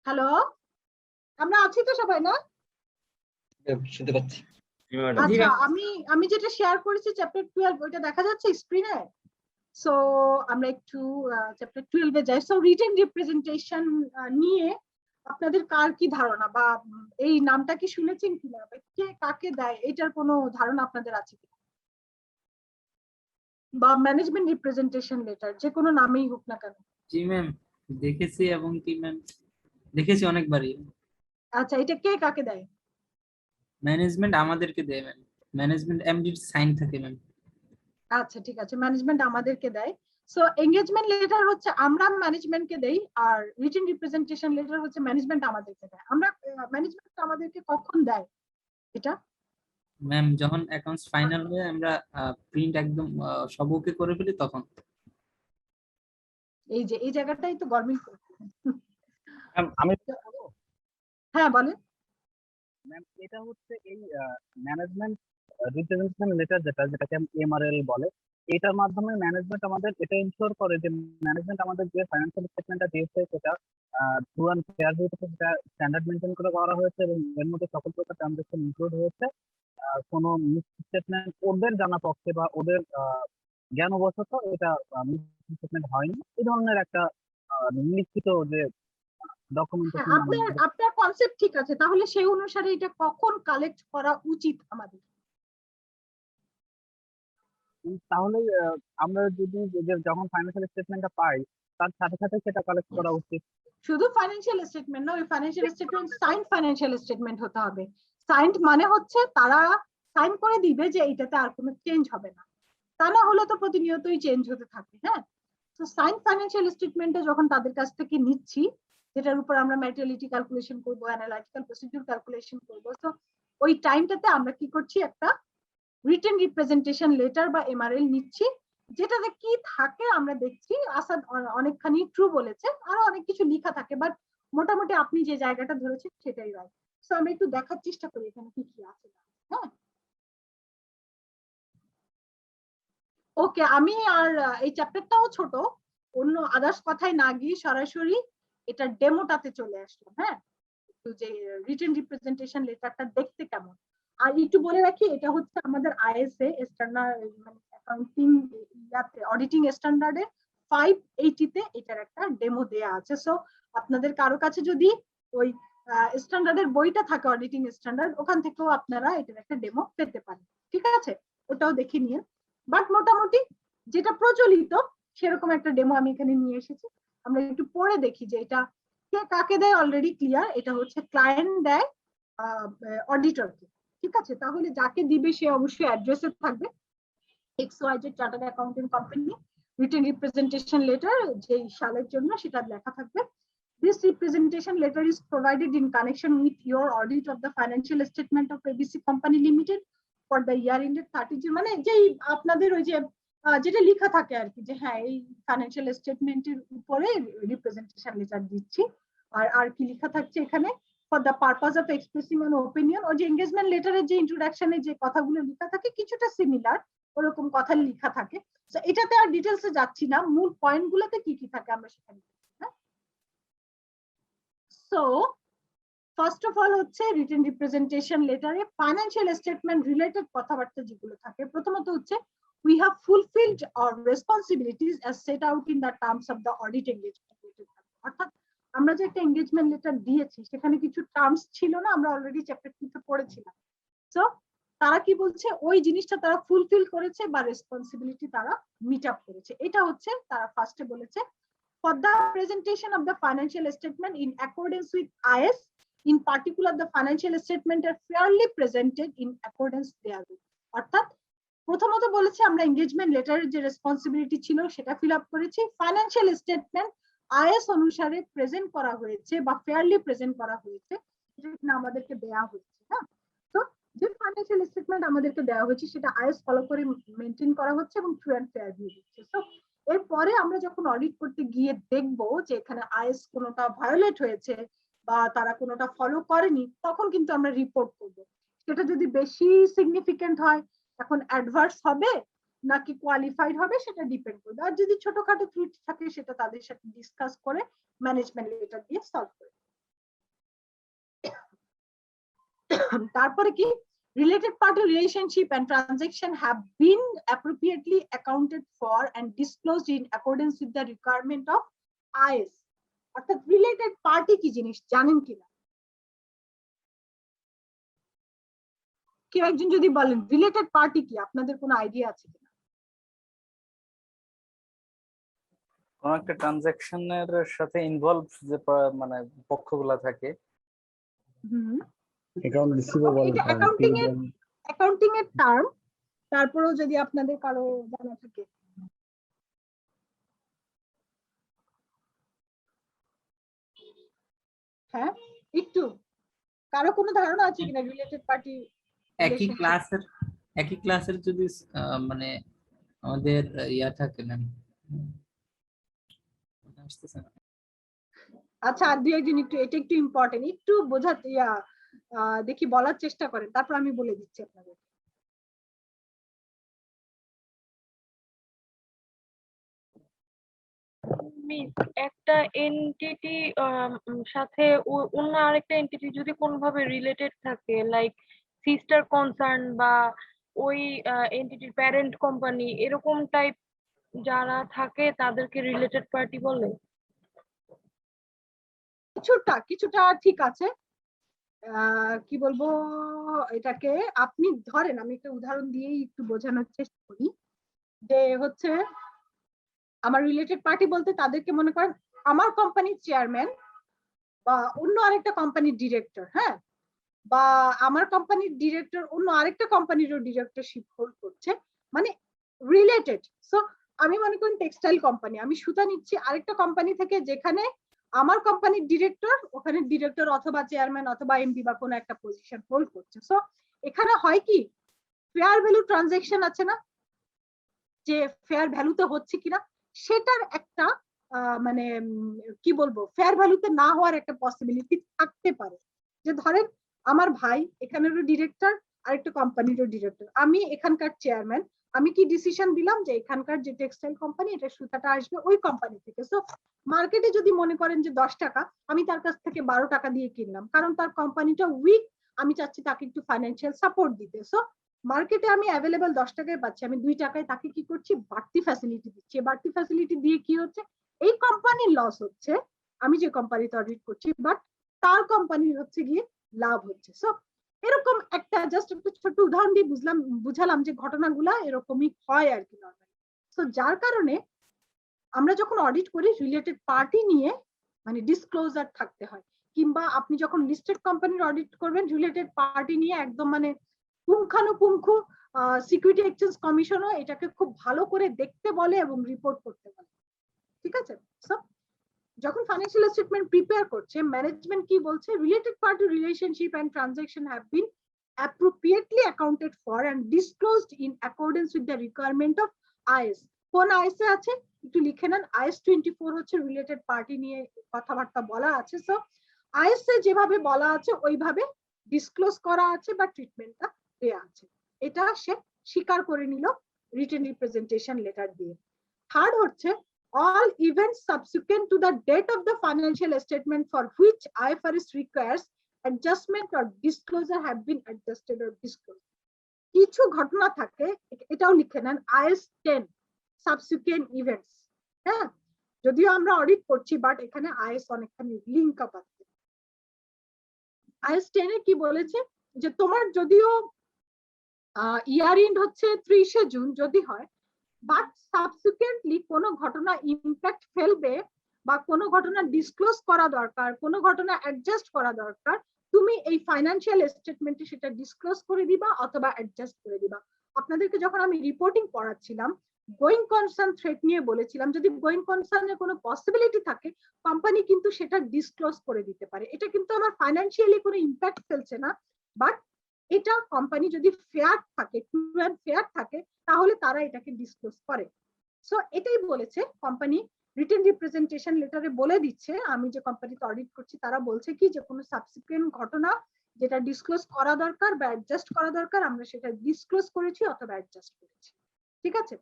Hello, আমরা আছি তো সবাই না? শুনতে পাচ্ছি। আচ্ছা, আমি যেটা শেয়ার করেছি চ্যাপ্টার 12 ওইটা দেখা যাচ্ছে স্ক্রিনে। সো আমরা একটু চ্যাপ্টার 12 এ যাই। সো রিটেন রিপ্রেজেন্টেশন নিয়ে আপনাদের কার কি ধারণা, বা এই নামটা কি শুনেছেন কিনা, বা কে কাকে দেয় এটার কোনো ধারণা আপনাদের আছে কিনা? বা ম্যানেজমেন্ট রিপ্রেজেন্টেশন লেটার যে কোনো নামেই হোক না কেন। জি ম্যাম, দেখেছি এবং কি ম্যাম দেখেছি অনেকবারই। আচ্ছা, এটা কে কাকে দেয়? ম্যানেজমেন্ট আমাদেরকে দেয় ম্যাম। ম্যানেজমেন্ট এমডির সাইন থাকে ম্যাম। আচ্ছা, ঠিক আছে, ম্যানেজমেন্ট আমাদেরকে দেয়। সো এঙ্গেজমেন্ট লেটার হচ্ছে আমরা ম্যানেজমেন্টকে দেই, আর রিটেন রিপ্রেজেন্টেশন লেটার হচ্ছে ম্যানেজমেন্ট আমাদেরকে দেয়। আমরা ম্যানেজমেন্ট আমাদেরকে কখন দেয় এটা? ম্যাম যখন অ্যাকাউন্টস ফাইনাল হয়ে আমরা প্রিন্ট একদম সব ওকে করে ফেলি তখন। এই যে এই জায়গাটাই তো গভর্নমেন্ট করছে। আমি হ্যাঁ বলেন। ম্যাম, এটা হচ্ছে এই ম্যানেজমেন্ট রিপ্রেজেন্টেশন লেটার যেটাকে এমআরএল বলে। এটার মাধ্যমে ম্যানেজমেন্ট আমাদের এটা ইনশিওর করে যে ম্যানেজমেন্ট আমাদের যে ফাইন্যান্সিয়াল স্টেটমেন্টটা দিয়েছে সেটা ট্রু অ্যান্ড ফেয়ার হয়েছে, সেটা স্ট্যান্ডার্ড মেনটেন করে করা হয়েছে এবং এর মধ্যে সকল প্রকার ট্রানজাকশন ইনক্লুড হয়েছে। কোনো মিস স্টেটমেন্ট ওদের জানা পক্ষে বা ওদের জ্ঞানবশত এটা মিস স্টেটমেন্ট হয়নি, এই ধরনের একটা লিখিত যে হ্যাঁ, ডকুমেন্টেশন আপনার আপনার কনসেপ্ট ঠিক আছে, তাহলে সেই অনুসারে এটা কখন কালেক্ট করা উচিত আমাদের? তাহলে আমরা যদি যখন ফাইন্যান্সিয়াল স্টেটমেন্টটা পাই তার সাথে সাথে সেটা কালেক্ট করা উচিত। শুধু ফাইন্যান্সিয়াল স্টেটমেন্ট না, ওই financial statement sign financial statement হতে হবে। সাইন মানে হচ্ছে তারা সাইন করে দিবে যে এটাতে আর কোনো চেঞ্জ হবে না, তা না হলে তো প্রতিনিয়তই চেঞ্জ হতে থাকে। হ্যাঁ, তো সাইন ফাইন্যান্সিয়াল স্টেটমেন্টে যখন তাদের কাছ থেকে নিচ্ছি, যেটার উপর আমরা ম্যাটেরিয়ালিটি ক্যালকুলেশন করব, অ্যানালাইটিক্যাল প্রসিডিউর ক্যালকুলেশন করব, তো ওই টাইমটাতে আমরা কি করছি, একটা রিটেন রিপ্রেজেন্টেশন লেটার বা এমআরএল নিচ্ছি, যেটাতে কি থাকে আমরা দেখছি। আসাদ অনেকখানি ট্রু বলেছে, আরো অনেক কিছু লেখা থাকে, বাট মোটামুটি আপনি যে জায়গাটা ধরেছেন সেটাই রাইট। সো আমরা একটু দেখার চেষ্টা করি এখানে কি কি আছে। হ্যাঁ, ওকে, আমি আর এই চ্যাপ্টারটাও ছোট, অন্য আদার্স কথায় না গিয়ে সরাসরি এটা ডেমোটাতে চলে আসলাম। হ্যাঁ, তো যে রিটেন রিপ্রেজেন্টেশন লেটারটা দেখতে কেমন, আর একটু বলে রাখি, এটা হচ্ছে আমাদের আইএসএ স্ট্যান্ডার্ড, মানে অ্যাকাউন্টিং ইয়াতে অডিটিং স্ট্যান্ডার্ডে 580 তে এটার একটা ডেমো দেয়া আছে। সো আপনাদের কারো কাছে যদি ওই স্ট্যান্ডার্ডের বইটা থাকে, অডিটিং স্ট্যান্ডার্ড, ওখান থেকেও আপনারা এটার একটা ডেমো পেতে পারেন। ঠিক আছে, ওটাও দেখে নিন। বাট মোটামুটি যেটা প্রচলিত সেরকম একটা ডেমো আমি এখানে নিয়ে এসেছি। আমরা একটু পড়ে দেখি যে এটা কে কাকে দেয়। অলরেডি ক্লিয়ার, এটা হচ্ছে ক্লায়েন্ট দেয় অডিটরকে। ঠিক আছে, তাহলে যাকে দিবে সে অবশ্যই অ্যাড্রেসে থাকবে, XYZ chartered accounting company, written representation letter যেই সালের জন্য সেটা লেখা থাকবে। This representation letter is provided in connection with your audit of the financial statement of ABC Company Limited for the year ended 30 June, মানে যেই আপনাদের ওই যে যেটা লেখা থাকে আর কি, যে হ্যাঁ এই ফাইন্যান্সিয়াল স্টেটমেন্টের উপরে রিপ্রেজেন্টেশন লেটার দিচ্ছি। আর আর কি লেখা থাকছে এখানে, for the purpose of expressing an opinion, ওই যে এঙ্গেজমেন্ট লেটারের যে ইন্ট্রোডাকশনে যে কথাগুলো লেখা থাকে কিছুটা সিমিলার, ওরকম কথা লেখা থাকে। তো এটাতে আর ডিটেলসে যাচ্ছি না, মূল পয়েন্ট গুলোতে কি কি থাকে আমরা সেখানে। সো ফার্স্ট অফ অল হচ্ছে রিটেন রিপ্রেজেন্টেশন লেটারে ফাইন্যান্সিয়াল স্টেটমেন্ট রিলেটেড কথাবার্তা যেগুলো থাকে, প্রথমত হচ্ছে we have fulfilled our responsibilities as set out in the terms of the audit engagement letter। অর্থাৎ আমরা যে একটা এঙ্গেজমেন্ট লেটার দিয়েছি সেখানে কিছু টার্মস ছিল না, আমরা অলরেডি চ্যাপ্টার 2 তে পড়েছিলাম। সো তারা কি বলছে, ওই জিনিসটা তারা ফুলফিল করেছে বা রেসপন্সিবিলিটি তারা মিট আপ করেছে। এটা হচ্ছে তারা ফার্স্টে বলেছে for the presentation of the financial statement in accordance with IS, in particular the financial statement are fairly presented in accordance therewith। অর্থাৎ প্রথমত বলেছে আমরা এঙ্গেজমেন্ট লেটারের যে রেসপন্সিবিলিটি ছিল সেটা ফিল আপ করেছি, ফাইন্যান্সিয়াল স্টেটমেন্ট আইএস অনুসারে প্রেজেন্ট করা হয়েছে বা ফেয়ারলি প্রেজেন্ট করা হয়েছে, যেটা আমাদেরকে দেয়া হয়েছে। হ্যাঁ, তো যে ফাইন্যান্সিয়াল স্টেটমেন্ট আমাদেরকে দেওয়া হয়েছে সেটা আইএস ফলো করে মেনটেন করা হচ্ছে এবং ট্রু এন্ড ফেয়ার দিয়ে দিচ্ছে। সো এরপরে আমরা যখন অডিট করতে গিয়ে দেখবো যে এখানে আইএস কোনোটা ভায়োলেট হয়েছে বা তারা কোনোটা ফলো করেনি, তখন কিন্তু আমরা রিপোর্ট করব। সেটা যদি বেশি সিগনিফিকেন্ট হয়, এখন অ্যাডভার্স হবে নাকি কোয়ালিফাইড হবে সেটা ডিপেন্ড করবে। আর যদি ছোটখাটো ত্রুটি থাকে সেটা তাদের সাথে ডিসকাস করে ম্যানেজমেন্ট লেটার দিয়ে সলভ করে। তারপরে কি related party relationship and transaction have been appropriately accounted for and disclosed in accordance with the requirement of IS অর্থাৎ রিলেটেড পার্টি কি জিনিস জানেন কিনা কেউ একজন যদি বলেন রিলেটেড পার্টি কি আপনাদের কোনো আইডিয়া আছে কিনা কোন একটা ট্রানজাকশনের সাথে ইনভলভ যে মানে পক্ষগুলা থাকে অ্যাকাউন্ট রিসিভেবল এটা অ্যাকাউন্টিং এর টার্ম তারপরেও যদি আপনাদের কারো জানা থাকে হ্যাঁ একটু কারো কোনো ধারণা আছে কিনা রিলেটেড পার্টি একই ক্লাসের যদি মানে আমাদের ইয়া থাকে না আচ্ছা আর দুই একজন একটু এটা একটু ইম্পর্টেন্ট একটু বোঝাতে দেখি বলার চেষ্টা করেন তারপর আমি বলে দিচ্ছি আপনাদের একটা এন্টিটি সাথে অন্য আরেকটা এন্টিটি যদি কোনোভাবে রিলেটেড থাকে লাইক সিস্টার কনসার্ন বা ওই এন্টিটির প্যারেন্ট কোম্পানি এরকম টাইপ যারা থাকে তাদেরকে রিলেটেড পার্টি বলে কিছুটা ঠিক আছে কি বলবো এটাকে আপনি ধরেন আমি একটা উদাহরণ দিয়েই একটু বোঝানোর চেষ্টা করি যে হচ্ছে আমার রিলেটেড পার্টি বলতে তাদেরকে মনে করেন আমার কোম্পানির চেয়ারম্যান বা অন্য আরেকটা কোম্পানির ডিরেক্টর হ্যাঁ বা আমার কোম্পানির ডিরেক্টর অন্য আরেকটা কোম্পানিরও ডিরেক্টরশিপ হোল্ড করছে মানে রিলেটেড সো আমি মনে করি টেক্সটাইল কোম্পানি আমি সুতা নিচ্ছি আরেকটা কোম্পানি থেকে যেখানে আমার কোম্পানির ডিরেক্টর ওখানে ডিরেক্টর অথবা চেয়ারম্যান অথবা এমডি বা কোনো একটা পজিশন হোল্ড করছে সো এখানে হয় কি ফেয়ার ভ্যালু ট্রানজাকশন আছে না যে ফেয়ার ভ্যালুতে হচ্ছে কিনা সেটার একটা মানে কি বলবো ফেয়ার ভ্যালুতে না হওয়ার একটা পসিবিলিটি থাকতে পারে যে ধরেন আমার ভাই এখানেরও ডিরেক্টর আরেকটা কোম্পানিরও ডিরেক্টর আমি এখানকার চেয়ারম্যান আমি কি ডিসিশন দিলাম যে এখানকার যে টেক্সটাইল কোম্পানি এটা সুতাটা আসবে ওই কোম্পানি থেকে সো মার্কেটে যদি মনে করেন যে 10 টাকা আমি তার কাছ থেকে 12 টাকা দিয়ে কিনলাম কারণ তার কোম্পানিটা উইক আমি চাচ্ছি তাকে একটু ফাইন্যান্সিয়াল সাপোর্ট দিতে সো মার্কেটে আমি অ্যাভেলেবল 10 টাকায় পাচ্ছি আমি 2 টাকায় তাকে কি করছি বাড়তি ফ্যাসিলিটি দিচ্ছি বাড়তি ফ্যাসিলিটি দিয়ে কি হচ্ছে এই কোম্পানির লস হচ্ছে আমি যে কোম্পানিতে অডিট করছি বাট তার কোম্পানির হচ্ছে গিয়ে লাভ হচ্ছে সো এরকম একটা জাস্ট একটা ছোট উদাহরণ দিয়ে বুঝালাম যে ঘটনাগুলা এরকমই হয় আর কি নরমালি সো যার কারণে আমরা যখন অডিট করি রিলেটেড পার্টি নিয়ে মানে ডিসক্লোজার থাকতে হয় কিংবা আপনি যখন লিস্টেড কোম্পানির অডিট করবেন রিলেটেড পার্টি নিয়ে একদম মানে পুঙ্খানুপুঙ্খ সিকিউরিটি এক্সচেঞ্জ কমিশনও এটাকে খুব ভালো করে দেখতে বলে এবং রিপোর্ট করতে বলে ঠিক আছে সো যখন ফাইন্যান্সিয়াল স্টেটমেন্ট প্রিপেয়ার করছে ম্যানেজমেন্ট কি বলছে related party relationship and transaction have been appropriately accounted for and disclosed in accordance with the requirement of IS কোন IS এ আছে একটু লিখে নেন IS 24 হচ্ছে রিলেটেড পার্টি নিয়ে কথাবার্তা বলা আছে সো IS এ যেভাবে বলা আছে ওইভাবে ডিসক্লোজ করা আছে বা ট্রিটমেন্টটা দেয়া আছে এটা সে স্বীকার করে নিল রিটেন রিপ্রেজেন্টেশন লেটার দিয়ে থার্ড হচ্ছে all events subsequent to the date of the financial statement for which IFRS requires adjustment or disclosure have been adjusted or disclosed কিছু ঘটনা থাকে এটাও লিখে নেন IS 10 subsequent events হ্যাঁ যদিও আমরা অডিট করছি বাট এখানে IS অনেকখানি লিংক আপ আছে IS 10 এ কি বলেছে যে তোমার যদিও ইয়ার এন্ড হচ্ছে 30 জুন যদি হয় বাট সাবসিকুয়েন্টলি কোনো ঘটনা ইমপ্যাক্ট ফেলবে বা কোনো ঘটনা ডিসক্লোজ করা দরকার কোনো ঘটনা অ্যাডজাস্ট করা দরকার তুমি এই ফাইন্যান্সিয়াল স্টেটমেন্টে সেটা ডিসক্লোজ করে দিবা অথবা অ্যাডজাস্ট করে দিবা আপনাদেরকে যখন আমি রিপোর্টিং পড়াচ্ছিলাম গোয়িং কনসার্ন থ্রেট নিয়ে বলেছিলাম যদি গোয়িং কনসার্নের কোনো পসিবিলিটি থাকে কোম্পানি কিন্তু সেটা ডিসক্লোজ করে দিতে পারে এটা কিন্তু আমার ফাইন্যান্সিয়ালি কোনো ইমপ্যাক্ট ফেলছে না বাট এটা কোম্পানি যদি ফেয়ার থাকে ট্রু এন্ড ফেয়ার থাকে তাহলে তারা এটাকে ডিসক্লোজ করে সো এটাই বলেছে কোম্পানি রিটেন রিপ্রেজেন্টেশন লেটারে বলে দিচ্ছে আমি যে কোম্পানিতে অডিট করছি তারা বলছে কি যে কোনো সাবসিকুয়েন্ট ঘটনা যেটা ডিসক্লোজ করা দরকার বা অ্যাডজাস্ট করা দরকার আমরা সেটা ডিসক্লোজ করেছি অথবা অ্যাডজাস্ট করেছি ঠিক আছে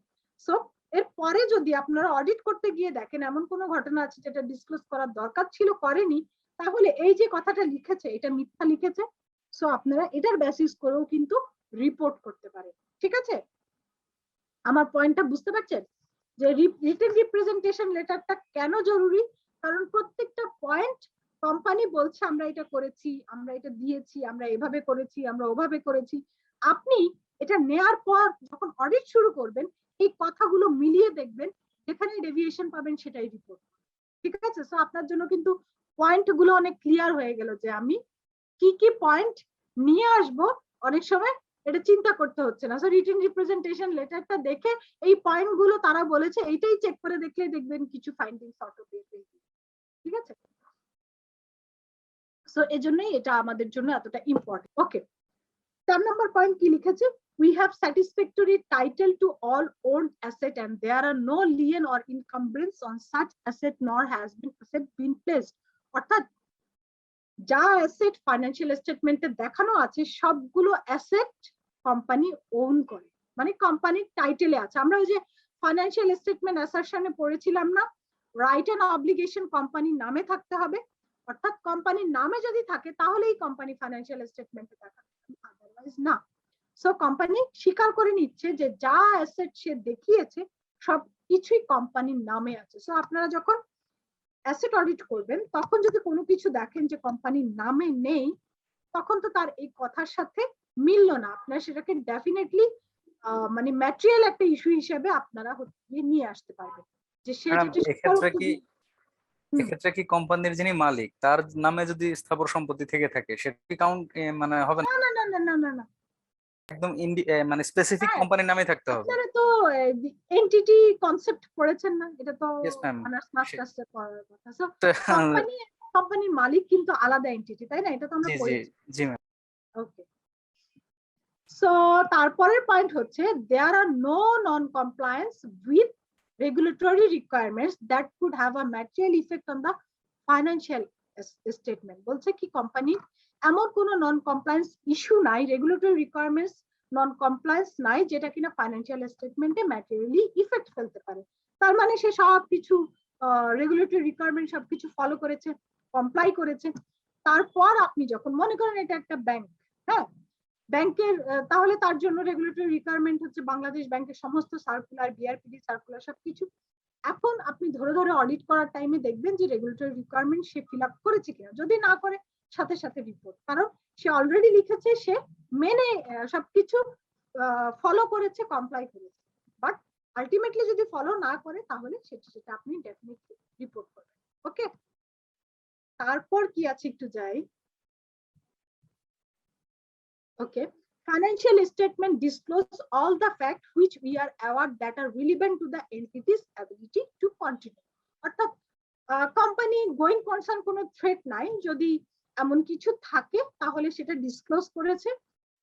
সো এর পরে যদি আপনারা অডিট করতে গিয়ে দেখেন এমন কোনো ঘটনা আছে যেটা ডিসক্লোজ করার দরকার ছিল করেনি তাহলে এই যে কথাটা লিখেছে এটা মিথ্যা লিখেছে সো আপনারা এটার বেসিস করেও কিন্তু রিপোর্ট করতে পারেন। ঠিক আছে, আমার পয়েন্টটা বুঝতে পারছেন যে রিটেন রিপ্রেজেন্টেশন লেটারটা কেন জরুরি? কারণ প্রত্যেকটা পয়েন্ট কোম্পানি বলছে আমরা এটা করেছি, আমরা এটা দিয়েছি, আমরা এভাবে করেছি, আমরা ওভাবে করেছি। আপনি এটা নেয়ার পর যখন অডিট শুরু করবেন এই কথাগুলো মিলিয়ে দেখবেন, যেখানে ডেভিয়েশন পাবেন সেটাই রিপোর্ট। ঠিক আছে, সো আপনার জন্য কিন্তু পয়েন্ট গুলো অনেক ক্লিয়ার হয়ে গেল যে আমি কি কি পয়েন্ট নিয়ে আসব। অনেক সময় এটা চিন্তা করতে হচ্ছে না। সো রিটেন রিপ্রেজেন্টেশন লেটারটা দেখে এই পয়েন্ট গুলো তারা বলেছে এইটাই চেক করে দেখলে দেখবেন কিছু ফাইন্ডিংস অটো বের হয়ে যাবে। ঠিক আছে, সো এজন্যই এটা আমাদের জন্য এতটা ইম্পর্টেন্ট। ওকে, 4 নম্বর পয়েন্ট কি লিখেছে? We have satisfactory title to all owned asset and there are no lien or encumbrance on such asset nor has been placed. অর্থাৎ যা অ্যাসেট ফাইন্যান্সিয়াল স্টেটমেন্টে দেখানো আছে সবগুলো অ্যাসেট কোম্পানি ওন করে, মানে কোম্পানির টাইটেলে আছে। আমরা ওই যে ফাইন্যান্সিয়াল স্টেটমেন্ট অ্যাসারশনে পড়েছিলাম না, রাইট এন্ড অব্লিগেশন কোম্পানির নামে থাকতে হবে। অর্থাৎ কোম্পানির নামে যদি থাকে তাহলেই কোম্পানি ফাইন্যান্সিয়াল স্টেটমেন্টে দেখাবে, আদারওয়াইজ না। সো কোম্পানি স্বীকার করে নিচ্ছে যে যা অ্যাসেট সে দেখিয়েছে সব কিছুই কোম্পানির নামে আছে। সো আপনারা যখন অ্যাসেট অডিট করবেন তখন যদি কোনো কিছু দেখেন যে কোম্পানির নামে নেই, তখন তো তার এই কথার সাথে মিললো না, আপনারা সেটাকে ডেফিনেটলি মানে ম্যাটেরিয়াল একটা ইস্যু হিসেবে আপনারা নিয়ে আসতে পারবেন যে সে এক্ষেত্রে কি কোম্পানির যিনি মালিক তার নামে যদি স্থাবর সম্পত্তি থেকে থাকে সেটা কি কাউন্ট মানে হবে না? না না না না না না, একদম মানে স্পেসিফিক কোম্পানির নামে থাকতে হবে। আপনারা তো এন্টিটি কনসেপ্ট পড়েছেন না? এটা তো ইয়েস ম্যাম। অনার্স মাস্টার্সে পড়ার কথা। সো কোম্পানির মালিক কিন্তু আলাদা এন্টিটি, তাই না? এটা তো আমরা জি জি পড়েছি। জি ম্যাম। ওকে, সো তারপরের পয়েন্ট হচ্ছে there are no non-compliance with regulatory requirements that could have a material effect on the financial statement. বলছে কি কোম্পানি এমন কোন নন কমপ্লায়েন্স ইস্যু নাই, রেগুলেটরি রিকোয়ারমেন্টস নন কমপ্লায়েন্স নাই যেটা কিনা ফাইন্যান্সিয়াল স্টেটমেন্টে ম্যাটেরিয়ালি ইফেক্ট ফেলতে পারে। তার মানে সে সবকিছু রেগুলেটরি রিকোয়ারমেন্ট সবকিছু ফলো করেছে, কমপ্লাই করেছে। তারপর আপনি যখন মনে করেন এটা একটা ব্যাংক, হ্যাঁ, ব্যাংকের তাহলে তার জন্য রেগুলেটরি রিকোয়ারমেন্ট হচ্ছে বাংলাদেশ ব্যাংকের সমস্ত সার্কুলার, বিআরপিডি সার্কুলার সবকিছু। এখন আপনি ধরে ধরে অডিট করার টাইমে দেখবেন যে রেগুলেটরি রিকোয়ারমেন্ট সে ফিল আপ করেছে কিনা। যদি না করে সাথে সাথে রিপোর্ট, কারণ সে অলরেডি লিখেছে সে মেনে সবকিছু ফলো করেছে, কমপ্লাই করেছে। বাট আলটিমেটলি যদি ফলো না করে তাহলে সেটা আপনি ডেফিনেটলি রিপোর্ট করবেন। ওকে, তারপর কি আছে একটু যাই। Okay, financial statement disclose all the facts which we are aware that are relevant to the entity's ability to continue. অর্থাৎ কোম্পানি গোয়িং কনসার্ন কোনো থ্রেট নাই, যদি এমন কিছু থাকে তাহলে সেটা ডিসক্লোজ করেছে,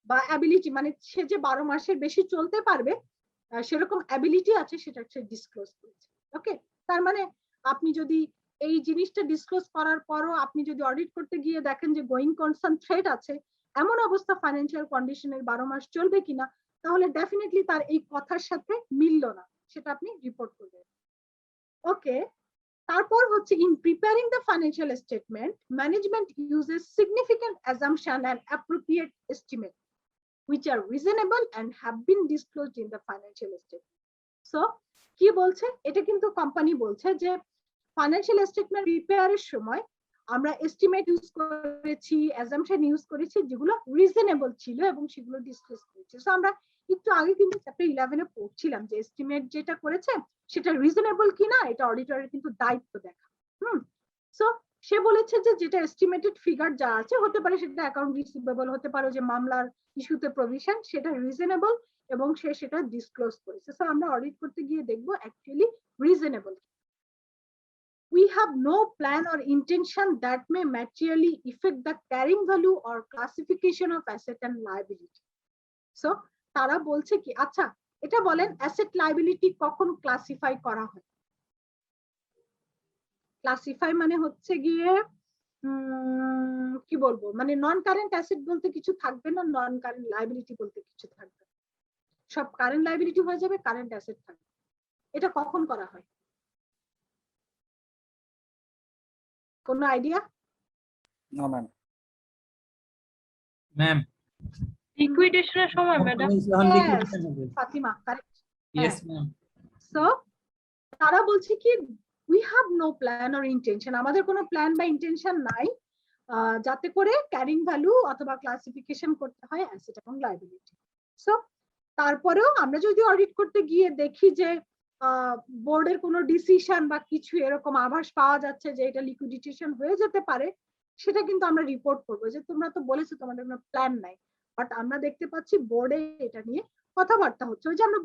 বা অ্যাবিলিটি মানে সে যে 12 মাসের বেশি চলতে পারবে সেরকম অ্যাবিলিটি আছে সেটা সে ডিসক্লোজ করেছে। ওকে, তার মানে আপনি যদি এই জিনিসটা ডিসক্লোজ করার পরও আপনি যদি অডিট করতে গিয়ে দেখেন যে গোয়িং কনসার্ন থ্রেট আছে, এমন অবস্থা ফাইন্যান্সিয়াল কন্ডিশনের 12 মাস চলবে কিনা, তাহলে ডেফিনেটলি তার এই কথার সাথে মিলল না, সেটা আপনি রিপোর্ট করবেন। ওকে, তারপর হচ্ছে in preparing the financial statement management uses significant assumption and appropriate estimate which are reasonable and have been disclosed in the financial statement. So কি বলছে, এটা কিন্তু কোম্পানি বলছে যে ফাইন্যান্সিয়াল স্টেটমেন্ট প্রিপেয়ারের সময় আমরা এস্টিমেট ইউজ করেছি, অ্যাজাম্পশন ইউজ করেছি যেগুলো রিজনেবল ছিল এবং সেগুলো ডিসক্লোজ করেছি। সো আমরা একটু আগে কিন্তু চ্যাপ্টার 11 এ পড়ছিলাম যে এস্টিমেট যেটা করেছে সেটা রিজনেবল কিনা এটা অডিটরের কিন্তু দায়িত্ব দেখা। সো সে বলেছে যে যেটা এস্টিমেটেড ফিগার যা আছে, হতে পারে সেটা অ্যাকাউন্ট রিসিভেবল, হতে পারে যে মামলার ইস্যুতে প্রভিশন, সেটা রিজনেবল এবং সে সেটা ডিসক্লোজ করেছে। সো আমরা অডিট করতে গিয়ে দেখবো actually reasonable. We have no plan or intention that may materially affect the carrying value or classification of asset and liability. So তারা বলছে কি, আচ্ছা এটা বলেন অ্যাসেট লায়াবিলিটি কখন ক্লাসিফাই করা হয়? ক্লাসিফাই মানে হচ্ছে গিয়ে কি বলবো, মানে নন কারেন্ট অ্যাসেট বলতে কিছু থাকবে না, নন কারেন্ট লায়াবিলিটি বলতে কিছু থাকবে, সব কারেন্ট লায়াবিলিটি হয়ে যাবে, কারেন্ট অ্যাসেট থাকবে। এটা কখন করা হয়? কোনো আইডিয়া? না ম্যাম। ম্যাম লিকুইডেশনের সময় ম্যাডাম। যখন Yes, liquidation হবে। Fatima correct. Yes, ma'am. So তারা বলছে কি we have no plan or intention, আমাদের কোনো প্ল্যান বা ইন্টেনশন নাই যাতে করে ক্যারিং ভ্যালু অথবা ক্লাসিফিকেশন করতে হয় অ্যাসেট এবং লায়াবিলিটি। সো তারপরেও আমরা যদি অডিট করতে গিয়ে দেখি যে বোর্ডের কোনো ডিসিশন বা কিছু এরকম আভাস পাওয়া যাচ্ছে যে এটা লিকুইডিটেশন হয়ে যেতে পারে, সেটা কিন্তু আমরা রিপোর্ট করবো যে তোমরা তো বলেছো তোমাদের কোনো প্ল্যান নাই, বাট আমরা দেখতে পাচ্ছি বোর্ডে এটা নিয়ে কথাবার্তা হচ্ছে। ওই যে আমরা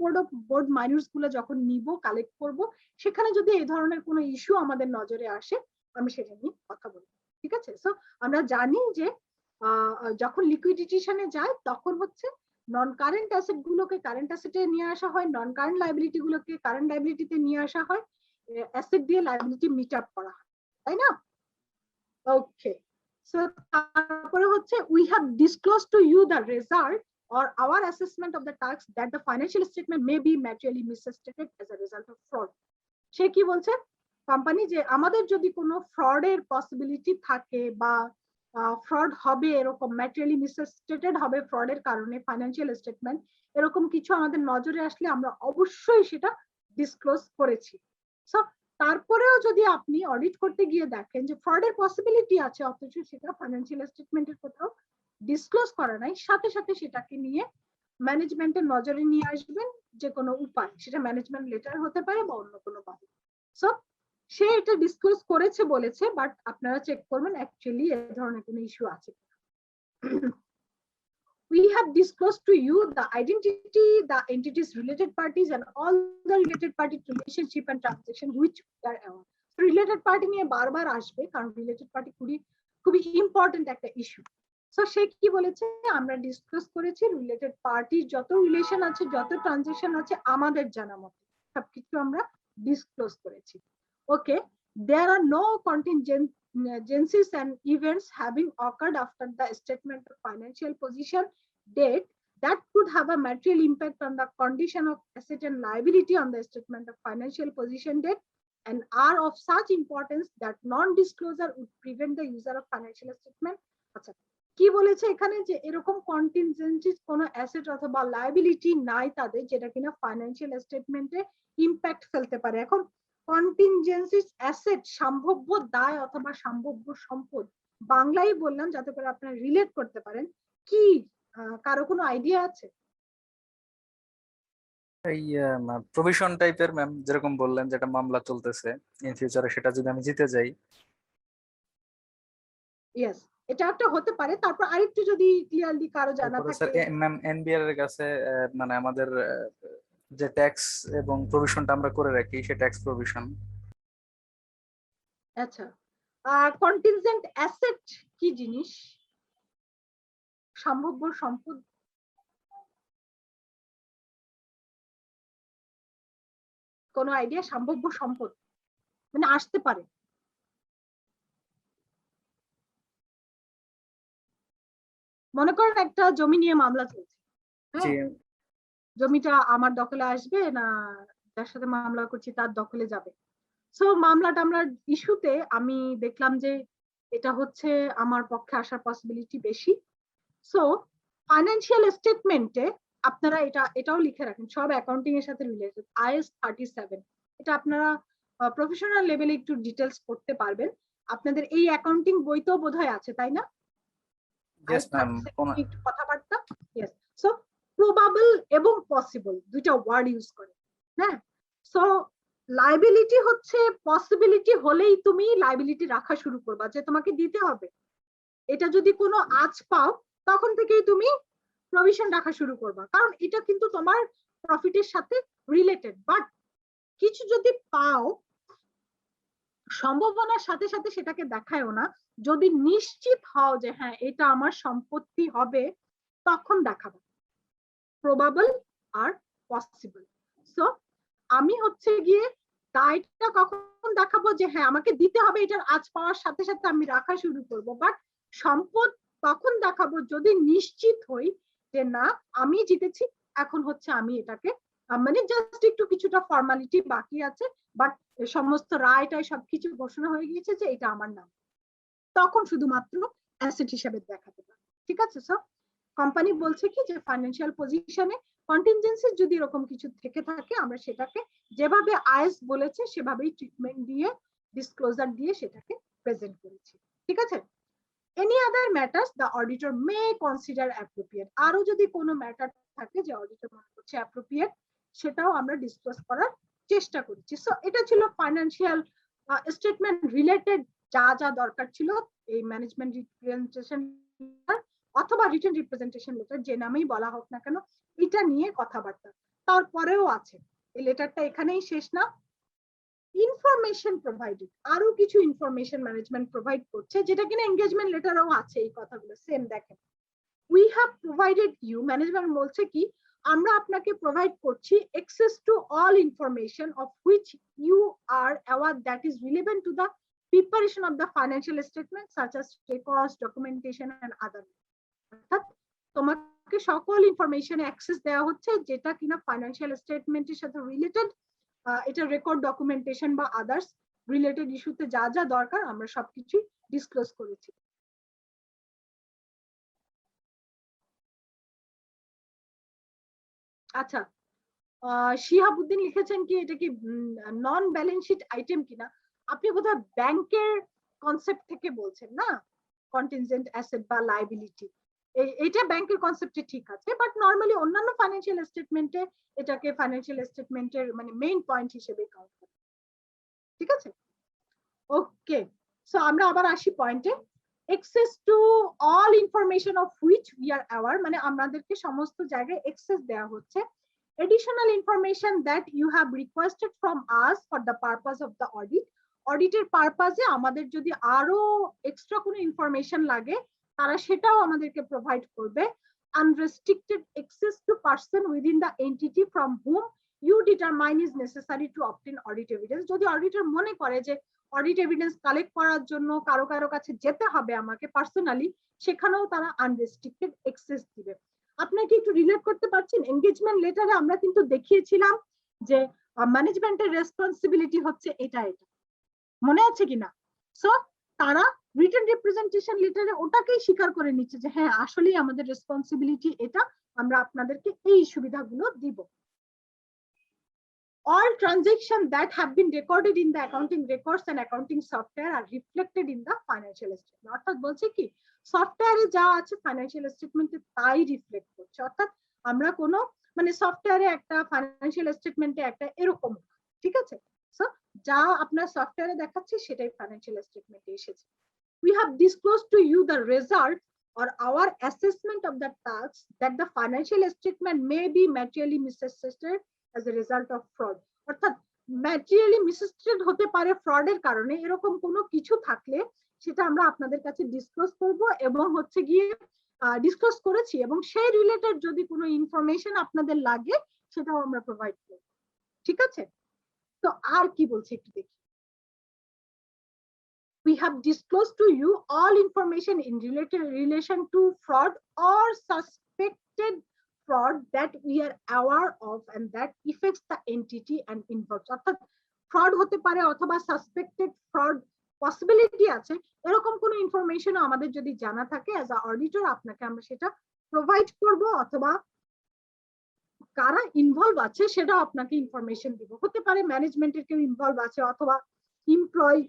বোর্ড মাইনার্স গুলো যখন নিব কালেক্ট করব, সেখানে যদি এই ধরনের কোনো ইস্যু আমাদের নজরে আসে আমি সেটা নিয়ে কথা বলবো। ঠিক আছে, সো আমরা জানি যে যখন লিকুইডিটেশনে যায় তখন হচ্ছে নন কারেন্ট অ্যাসেট গুলোকে কারেন্ট অ্যাসেটে নিয়ে আসা হয়, নন কারেন্ট লায়াবিলিটি গুলোকে কারেন্ট লায়াবিলিটিতে নিয়ে আসা হয়, অ্যাসেট দিয়ে লায়াবিলিটি মিট আপ করা হয়, তাই না? ওকে, সো তারপরে হচ্ছে we have disclosed to you the result or our assessment of the tax that the financial statement may be materially misstated as a result of fraud. সে কি বলছে company যে আমাদের যদি কোনো ফ্রডের পসিবিলিটি থাকে বা ফ্রড হবে, এরকম ম্যাটেরিয়ালি মিসস্টেটেড হবে ফ্রডের কারণে ফাইন্যান্সিয়াল স্টেটমেন্ট, এরকম কিছু আমাদের নজরে আসলে আমরা অবশ্যই সেটা ডিসক্লোজ করেছি। সো তারপরেও যদি আপনি অডিট করতে গিয়ে দেখেন যে ফ্রডের পসিবিলিটি আছে অথচ সেটা ফাইন্যান্সিয়াল স্টেটমেন্টের কোথাও ডিসক্লোজ করা নাই, সাথে সাথে সেটাকে নিয়ে ম্যানেজমেন্টের নজরে নিয়ে আসবেন যে কোনো উপায়, সেটা ম্যানেজমেন্ট লেটার হতে পারে বা অন্য কোনো ভাবে। সো সে এটা ডিসক্লোজ করেছে বলেছে, বাট আপনারা চেক করবেন অ্যাকচুয়ালি এই ধরনের কোনো ইস্যু আছে কিনা। We have disclosed to you the identity, the entities, related parties, and all the related party relationship and transaction which are related party নিয়ে বারবার আসবে, কারণ রিলেটেড পার্টি খুবই ইম্পর্টেন্ট একটা ইস্যু। সো সে কি বলেছে, আমরা ডিসকাস করেছি রিলেটেড পার্টির যত রিলেশন আছে, যত ট্রানজাকশন আছে আমাদের জানা মতে সবকিছু আমরা ডিসক্লোজ করেছি। ওকে, there are no contingencies and events having occurred after the statement of financial position date that could have a material impact on the condition of asset and liability on the statement of financial position date and are of such importance that non-disclosure would prevent the user of financial statement. আচ্ছা, কি বলেছে এখানে যে এরকম কন্টিনজেন্সিস কোনো asset অথবা liability নাই তাদের যেটা কিনা ফাইন্যান্সিয়াল স্টেটমেন্টে ইম্প্যাক্ট ফেলতে পারে। এখন কন্টিনজেন্সিস অ্যাসেট সম্ভাব্য দায় অথবা সম্ভাব্য সম্পদ, বাংলায় বললাম যাতে করে আপনারা রিলেট করতে পারেন। কি কারো কোনো আইডিয়া আছে? এই প্রভিশন টাইপের ম্যাম, যেরকম বললেন যেটা মামলা চলতেছে ইন ফিউচারে, সেটা যদি আমি জিতে যাই। ইয়েস, এটা একটা হতে পারে। তারপর আরেকটু যদি ক্লিয়ারলি কারো জানা স্যার থাকে। ম্যাম এনবিআর এর কাছে মানে আমাদের যে ট্যাক্স এবং প্রভিশনটা আমরা করে রাখি, সে ট্যাক্স প্রভিশন। আচ্ছা, কন্টিনজেন্ট অ্যাসেট কি জিনিস? সম্ভাব্য সম্পদ, কোনো আইডিয়া? সম্ভাব্য সম্পদ মানে আসতে পারে। মনে করেন একটা জমি নিয়ে মামলা চলছে, হ্যাঁ, জমিটা আমার দখলে আসবে না যার সাথে মামলা করছি তার দখলে যাবে। সো মামলাটা আমরা ইস্যুতে আমি দেখলাম যে এটা হচ্ছে আমার পক্ষে আসার পসিবিলিটি বেশি। সো ফাইন্যান্সিয়াল স্টেটমেন্টে আপনারা এটাও লিখে রাখেন, সব অ্যাকাউন্টিং এর সাথে রিলেটেড IAS 37, এটা আপনারা প্রফেশনাল লেভেলে একটু ডিটেলস করতে পারবেন। আপনাদের এই অ্যাকাউন্টিং বইতেও বোধহয় আছে, তাই না? একটু কথাবার্তা। ইয়েস, সো প্রবাবল এবং পসিবল দুইটা ওয়ার্ড ইউজ করে, হ্যাঁ। সো লায়াবিলিটি হচ্ছে পসিবিলিটি হলেই তুমি লায়াবিলিটি রাখা শুরু করবা, যে তোমাকে দিতে হবে। এটা যদি কোনো আজ পাও তখন থেকেই তুমি প্রভিশন রাখা শুরু করবা, কারণ এটা কিন্তু তোমার প্রফিটের সাথে রিলেটেড। বাট কিছু যদি পাও সম্ভাবনার সাথে সাথে সেটাকে দেখায়ও না, যদি নিশ্চিত হও যে হ্যাঁ এটা আমার সম্পত্তি হবে তখন দেখাবো প্রবাবল আর পসিবল। সো আমি হচ্ছে গিয়ে দায়টা কখন দেখাবো যে হ্যাঁ আমাকে দিতে হবে, এটার আজ পাওয়ার সাথে সাথে আমি রাখা শুরু করব। বাট সম্পদ তখন দেখাবো যদি নিশ্চিত হই যে না আমি জিতেছি, এখন হচ্ছে আমি এটাকে মানে জাস্ট একটু কিছুটা ফর্মালিটি বাকি আছে, বাট সমস্ত রায়টাই সবকিছু ঘোষণা হয়ে গিয়েছে যে এটা আমার নাম, তখন শুধুমাত্র অ্যাসেট হিসেবে দেখাতে পারে। ঠিক আছে স্যার? কোম্পানি বলছে কি যে ফাইন্যান্সিয়াল পজিশনে কন্টিনজেন্সি যদি এরকম কিছু থেকে থাকে আমরা সেটাকে যেভাবে আইএস বলেছে সেভাবেই ট্রিটমেন্ট দিয়ে ডিসক্লোজার দিয়ে সেটাকে প্রেজেন্ট করেছি। ঠিক আছে? Any other matters the auditor May consider appropriate, আরো যদি কোনো ম্যাটার থাকে যে অডিটর মনে করছে অ্যাপ্রোপ্রিয়েট সেটাও আমরা ডিসকাস করার চেষ্টা করছি। সো এটা ছিল ফাইন্যান্সিয়াল স্টেটমেন্ট রিলেটেড যা যা দরকার ছিল এই ম্যানেজমেন্ট রিপ্রেজেন্টেশন অথবা রিটেন রিপ্রেজেন্টেশন লেটার যে নামেই বলা হোক না কেন এটা নিয়ে কথাবার্তা। তারপরেও আছে, এই লেটারটা এখানেই শেষ না, ইনফরমেশন প্রোভাইডেড, আরো কিছু ইনফরমেশন ম্যানেজমেন্ট প্রোভাইড করছে যেটা কিনা এনগেজমেন্ট লেটারেও আছে। এই কথাগুলো সেম দেখেন, we have provided you, management বলছে কি আমরা আপনাকে প্রোভাইড করছি access to all information of which you are aware that is relevant to the preparation of the financial statement such as records, documentation and other. অর্থাৎ তোমাকে সকল ইনফরমেশনে access দেওয়া হচ্ছে যেটা কিনা ফাইন্যান্সিয়াল স্টেটমেন্টের সাথে রিলেটেড, এটা রেকর্ড, ডকুমেন্টেশন বা আদার্স রিলেটেড ইস্যুতে যা যা দরকার আমরা সবকিছু ডিসক্লোজ করেছি। আচ্ছা, শিহাবুদ্দিন লিখেছেন কি এটা কি নন ব্যালেন্স শিট আইটেম কিনা, আপনি বোধহয় ব্যাংকের কনসেপ্ট থেকে বলছেন না, কন্টিনজেন্ট অ্যাসেট বা লায়াবিলিটি, এটা ব্যাংকের কনসেপ্টে ঠিক আছে, বাট নরমালি অন্যান্য ফাইন্যান্সিয়াল স্টেটমেন্টে এটাকে ফাইন্যান্সিয়াল স্টেটমেন্টের মানে মেইন পয়েন্ট হিসেবে কাউন্ট করে। ঠিক আছে? ওকে, সো আমরা আবার আসি পয়েন্টে। access to all information of which we are aware, মানে আমাদেরকে সমস্ত জায়গায় অ্যাক্সেস দেওয়া হচ্ছে। additional information that you have requested from us for the purpose of the audit, অডিটের পারপাসে আমাদের যদি আরো এক্সট্রা কোনো ইনফরমেশন লাগে তারা সেটাও আমাদেরকে প্রোভাইড করবে। unrestricted access to person within the entity from whom you determine is necessary to obtain audit evidence, যদি অডিটর মনে করে যে অডিট এভিডেন্স কালেক্ট করার জন্য কারো কারো কাছে যেতে হবে আমাকে পার্সোনালি, সেখানেও তারা আনরেস্ট্রিক্টেড অ্যাক্সেস দিবে। আপনাকে একটু রিলেট করতে পারছেন, এনগেজমেন্ট লেটারে আমরা কিন্তু দেখিয়েছিলাম যে ম্যানেজমেন্টের রেসপন্সিবিলিটি হচ্ছে এটা, এটা মনে আছে কিনা? সো তারা রিটেন রিপ্রেজেন্টেশন লেটারে ওটাকেই স্বীকার করে নিচ্ছে যে হ্যাঁ আসলেই আমাদের রেসপন্সিবিলিটি এটা, আমরা আপনাদেরকে এই সুবিধাগুলো দিব। All transactions that have been recorded in the accounting records and accounting software are reflected in the financial statement, অর্থাৎ বলছে কি সফটওয়্যারে যা আছে ফাইন্যান্সিয়াল স্টেটমেন্টে তাই রিফ্লেক্ট করছে। অর্থাৎ আমরা কোনো মানে সফটওয়্যারে একটা ফাইন্যান্সিয়াল স্টেটমেন্টে একটা এরকম, ঠিক আছে? সো যা আপনার সফটওয়্যারে দেখাচ্ছে সেটাই ফাইন্যান্সিয়াল স্টেটমেন্টে এসেছে। We have disclosed to you the result or our assessment of the tasks that the financial statement may be materially misassessed as a result of fraud, অর্থাৎ ম্যাটেরিয়ালি মিসস্টেড হতে পারে ফ্রডের কারণে, এরকম কোনো কিছু থাকলে সেটা আমরা আপনাদের কাছে ডিসক্লোজ করব এবং হচ্ছে গিয়ে ডিসক্লোজ করেছি, এবং সেই রিলেটেড যদি কোনো ইনফরমেশন আপনাদের লাগে সেটাও আমরা প্রোভাইড করব। ঠিক আছে? তো আর কি বলছে একটু দেখি। We have disclosed to you all information in relation to fraud or suspected fraud that we are aware of and that affects the entity and involves, অর্থাৎ ফ্রড হতে পারে অথবা সাসপেক্টেড ফ্রড পসিবিলিটি আছে এরকম কোনো ইনফরমেশন আমাদের যদি জানা থাকে অ্যাজ আ অডিটর আপনাকে আমরা সেটা প্রোভাইড করব, অথবা কারা ইনভলভ আছে সেটা আপনাকে ইনফরমেশন দিব। হতে পারে ম্যানেজমেন্টের কেউ ইনভলভ আছে অথবা এমপ্লয়ি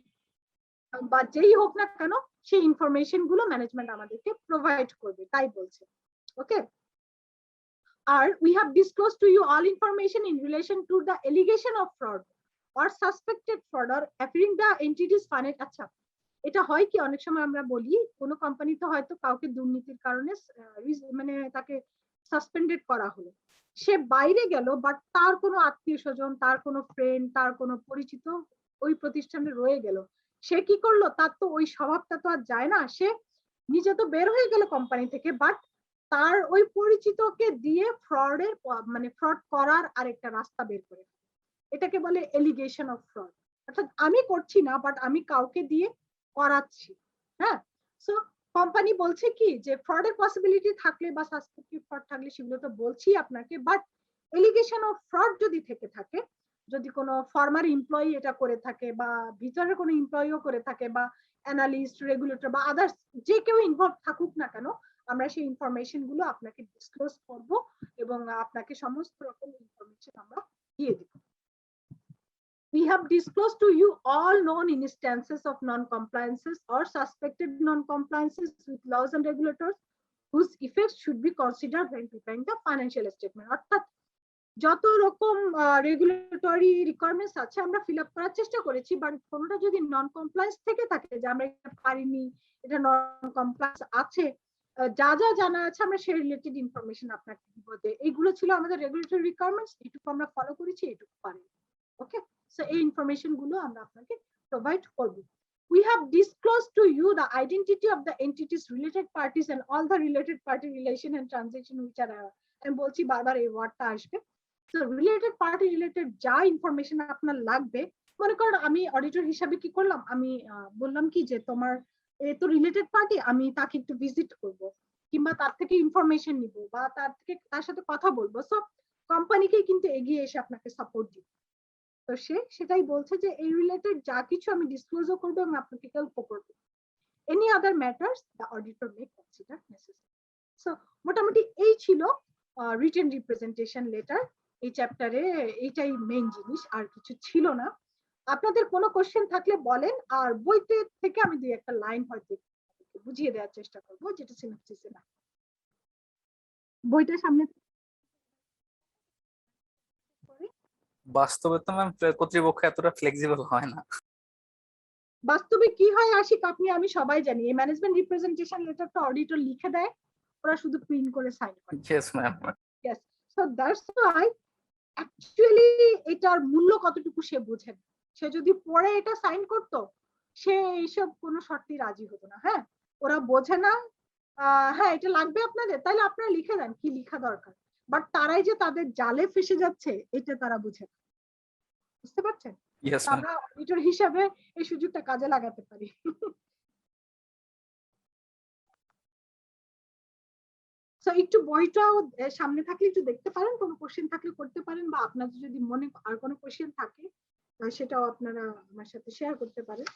বা যেই হোক না কেন সেই ইনফরমেশন গুলো ম্যানেজমেন্ট আমাদেরকে প্রোভাইড করবে, তাই বলছে। ওকে, আর we have disclosed to you all information in relation to the allegation of fraud or suspected fraud or appearing the entities financial, আচ্ছা এটা হয় কি অনেক সময় আমরা বলি কোন কোম্পানিতে হয়তো কাউকে দুর্নীতির কারণে মানে তাকে সাসপেন্ডেড করা হলো, সে বাইরে গেল বাট তার কোনো আত্মীয় স্বজন, তার কোনো ফ্রেন্ড, তার কোনো পরিচিত ওই প্রতিষ্ঠানে রয়ে গেল, সে কি করলো তার তো ওই স্বভাবটা তো আর যায় না, সে নিজে তো বের হয়ে গেল কোম্পানি থেকে বাট তার ওই পরিচিতকে দিয়ে ফ্রডের মানে ফ্রড করার আরেকটা রাস্তা বের করে, এটাকে বলে এলিগেশন অফ ফ্রড। অর্থাৎ আমি করছি না বাট আমি কাউকে দিয়ে করাচ্ছি। হ্যাঁ, সো কোম্পানি বলছে কি যে ফ্রডের পসিবিলিটি থাকলে বা সাসপেক্টেড ফ্রড থাকলে সেগুলো তো বলছি আপনাকে, বাট এলিগেশন অফ ফ্রড যদি থেকে থাকে, যদি কোনো ফর্মার এমপ্লয়ি এটা করে থাকে বা ভিতরে কোনো এমপ্লয়িও করে থাকে বা অ্যানালিস্ট, রেগুলেটর বা আদার্স যে কেউ ইনভলভ থাকুক না কেন, আমরা সেই ইনফরমেশন গুলো আপনাকে ডিসক্লোজ করব এবং আপনাকে সমস্ত রকম ইনফরমেশন আমরা দিয়ে দেব। We have disclosed to you all known instances of non-compliances or suspected non-compliances with laws and regulators whose effects should be considered when preparing the financial statement. অর্থাৎ যত রকম রেগুলেটরি রিকোয়ারমেন্টস আছে আমরা ফিল আপ করার চেষ্টা করেছি, but কোনটা যদি নন কমপ্লায়েন্স থেকে থাকে যে আমরা এটা পারিনি, এটা নন কমপ্লায়েন্স আছে, যা যা জানা আছে আমরা সেই রিলেটেড ইনফরমেশন আপনাকে দিব যে এইগুলো ছিল আমাদের রেগুলেটরি রিকোয়ারমেন্টস, এইটুকু আমরা ফলো করেছি, এইটুকু পারি। ওকে, সো এই ইনফরমেশন গুলো আমরা আপনাকে প্রোভাইড করব। We have disclosed to you the identity of the entities, related parties and all the related party relation and transaction which are আমি বলছি বারবার এই ওয়ার্ডটা আসবে। So related party related যা ইনফরমেশন আপনার লাগবে, মনে করেন আমি অডিটর হিসাবে কি করলাম, আমি বললাম কি যে তোমার এ তো রিলেটেড পার্টি, আমি তাকে একটু ভিজিট করব কিংবা তার থেকে ইনফরমেশন নিব বা তার সাথে কথা বলবো, সো কোম্পানিকেই কিন্তু এগিয়ে এসে আপনাকে সাপোর্ট দিবে। তো সেটাই বলছে যে এই রিলেটেড যা কিছু আমি ডিসক্লোজও করবো এবং আপনাকে হেল্প করবো। Any other matters the auditor May consider necessary. So মোটামুটি এই ছিল রিটেন রিপ্রেজেন্টেশন লেটার। এই চ্যাপ্টারে এইটাই মেইন জিনিস, আর কিছু ছিল না। আপনাদের কোনো কোশ্চেন থাকলে বলেন, আর বইতে থেকে আমি দুই একটা লাইন হয়তো বুঝিয়ে দেওয়ার চেষ্টা করবো যেটা সিনপসিসে না। বইটা সামনে বাস্তবে তো ম্যাম কর্তৃপক্ষ এতটা ফ্লেক্সিবল হয় না। বাস্তবে কি হয় আশিক, আপনি আমি সবাই জানি এই ম্যানেজমেন্ট রিপ্রেজেন্টেশন লেটারটা অডিটর লিখে দেয়, ওরা শুধু প্রিন্ট করে সাইন করে। Yes ma'am. Yes, so that's why actually এটার মূল্য কতটুকু সে বোঝে না। সে যদি পরে এটা সাইন করতো, সে এইসব কোনো শর্তেই রাজি হতো না। হ্যাঁ, ওরা বোঝে না, হ্যাঁ এটা লাগবে আপনাদের, তাহলে আপনারা লিখে দেন কি লিখা দরকার, বাট তারাই যে তাদের জালে ফেসে যাচ্ছে এটা তারা বুঝে না। বুঝতে পারছেন? Yes ma'am. আমরা অডিটর হিসাবে এই সুযোগটা কাজে লাগাতে পারি। সো একটু বইটাও সামনে থাকলে একটু দেখতে পারেন, কোনো কোশ্চেন থাকলে করতে পারেন, বা আপনাদের যদি মনে আর কোনো কোশ্চেন থাকে সেটাও আপনারা আমার সাথে শেয়ার করতে পারেন।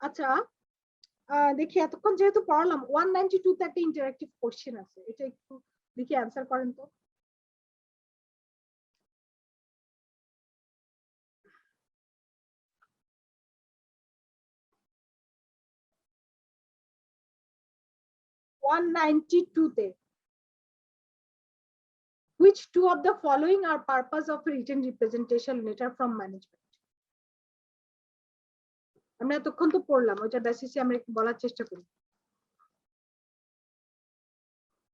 আচ্ছা, দেখি এতক্ষণ যেহেতু পড়ালাম 192 তে একটা ইন্টারেক্টিভ কোশ্চেন আছে, এটা একটু দেখি অ্যানসার করেন তো। তে which two of the following are purpose of written representation letter from management? আমরা এতক্ষণ তো পড়লাম, ওইটা বেসিসে আমরা একটু বলার চেষ্টা করি।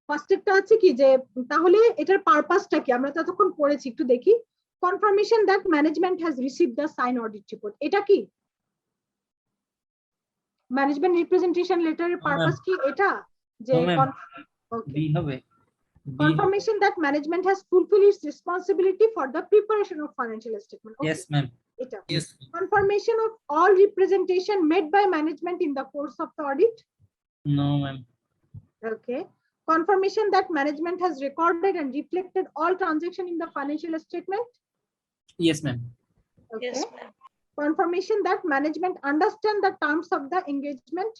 ফার্স্ট একটা আছে কি যে তাহলে এটার পারপাসটা কি, আমরা তো এতক্ষণ পড়েছি, একটু দেখি। Confirmation that management has received the sign audit report, এটা কি ম্যানেজমেন্ট রিপ্রেজেন্টেশন লেটারের পারপাস কি এটা? যে বি হবে, confirmation that management has fulfilled its responsibility for the preparation of financial statement. Okay. Yes ma'am. এটা Yes. confirmation of all representation made by management in the course of the audit. No ma'am. Okay. Confirmation that management has recorded and reflected all transaction in the financial statement. Yes ma'am. Okay. Yes, ma'am. Confirmation that management understand the terms of the engagement.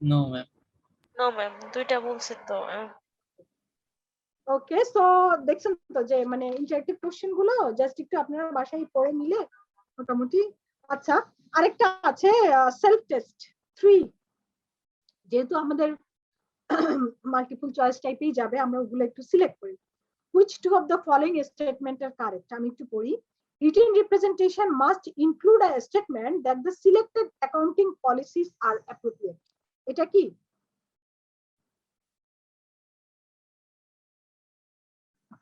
No ma'am. No, ma'am. দুইটা বলছে তো। ওকে, so দেখছেন তো যে মানে interactive question গুলো just একটু আপনারা বাসায় পড়ে নিলে মোটামুটি। আচ্ছা, আরেকটা আছে সেলফ টেস্ট 3, যেহেতু আমাদের মাল্টিপল চয়েস টাইপেই যাবে, আমরা ওগুলো একটু সিলেক্ট করি। which two of the following statement are correct? আমি একটু পড়ি। written representation must include a statement that the selected accounting policies are appropriate. এটা কি?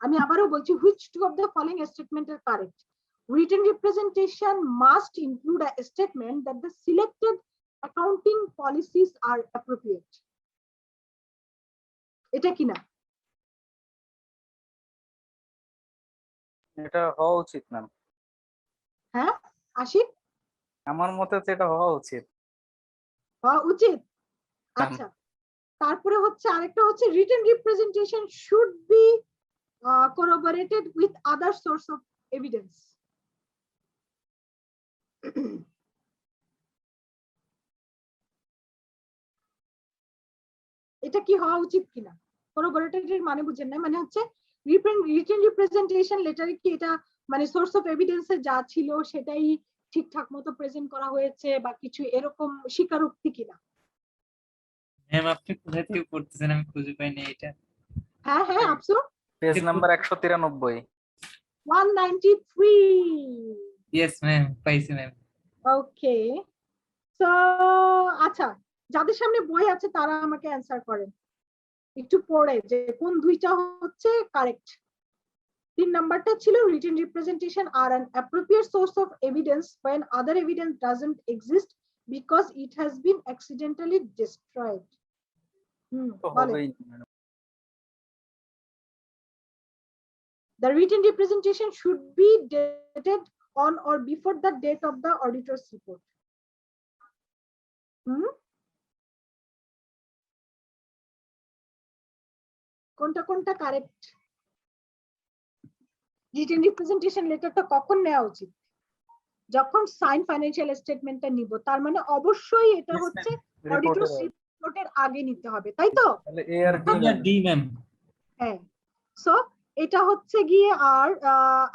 আমি আবারও বলছি, which two of the following statement are correct? Written representation must include a statement that the selected accounting policies are appropriate. এটা কি না? এটা হওয়া উচিত ম্যাম। হ্যাঁ আশিক, আমার মতে তো এটা হওয়া উচিত। হওয়া উচিত। আচ্ছা, তারপরে হচ্ছে আরেকটা হচ্ছে written representation should be corroborated with other source of evidence. এটা কি হওয়া উচিত কিনা? corroborated এর মানে বুঝেন না, মানে হচ্ছে রিটেন রিপ্রেজেন্টেশন লেটারে কি এটা মানে সোর্স অফ এভিডেন্সে যা ছিল সেটাই ঠিকঠাক মতো প্রেজেন্ট করা হয়েছে বা কিছু এরকম স্বীকারোক্তি কিনা? ম্যাম আপনি কোথা থেকে পড়তেছেন, আমি খুঁজে পাইনি এটা। হ্যাঁ হ্যাঁ আফসো পেজ নাম্বার 193। 193। ইয়েস ম্যাম, পাইছি ম্যাম। ওকে, সো আচ্ছা, যাদের সামনে বই আছে তারা আমাকে অ্যানসার করেন একটু পড়ে যে কোন দুইটা হচ্ছে কারেক্ট। 3 নাম্বারটা ছিল written representation are an appropriate source of evidence when other evidence doesn't exist because it has been accidentally destroyed. তো বলেন। হবেই না। The written representation should be dated on or before the date of the auditor's report. কোনটা কোনটা correct? Written representation লেটারটা কখন নেওয়া উচিত? যখন সাইন ফাইন্যান্সিয়াল স্টেটমেন্টটা নিব, তার মানে অবশ্যই এটা Yes, হচ্ছে ma'am. অডিটরস Reported রিপোর্টের আগে নিতে হবে, তাই তো? তাহলে এ আর ডি ডি ম্যাম। হ্যাঁ, সো এটা হচ্ছে গিয়ে আর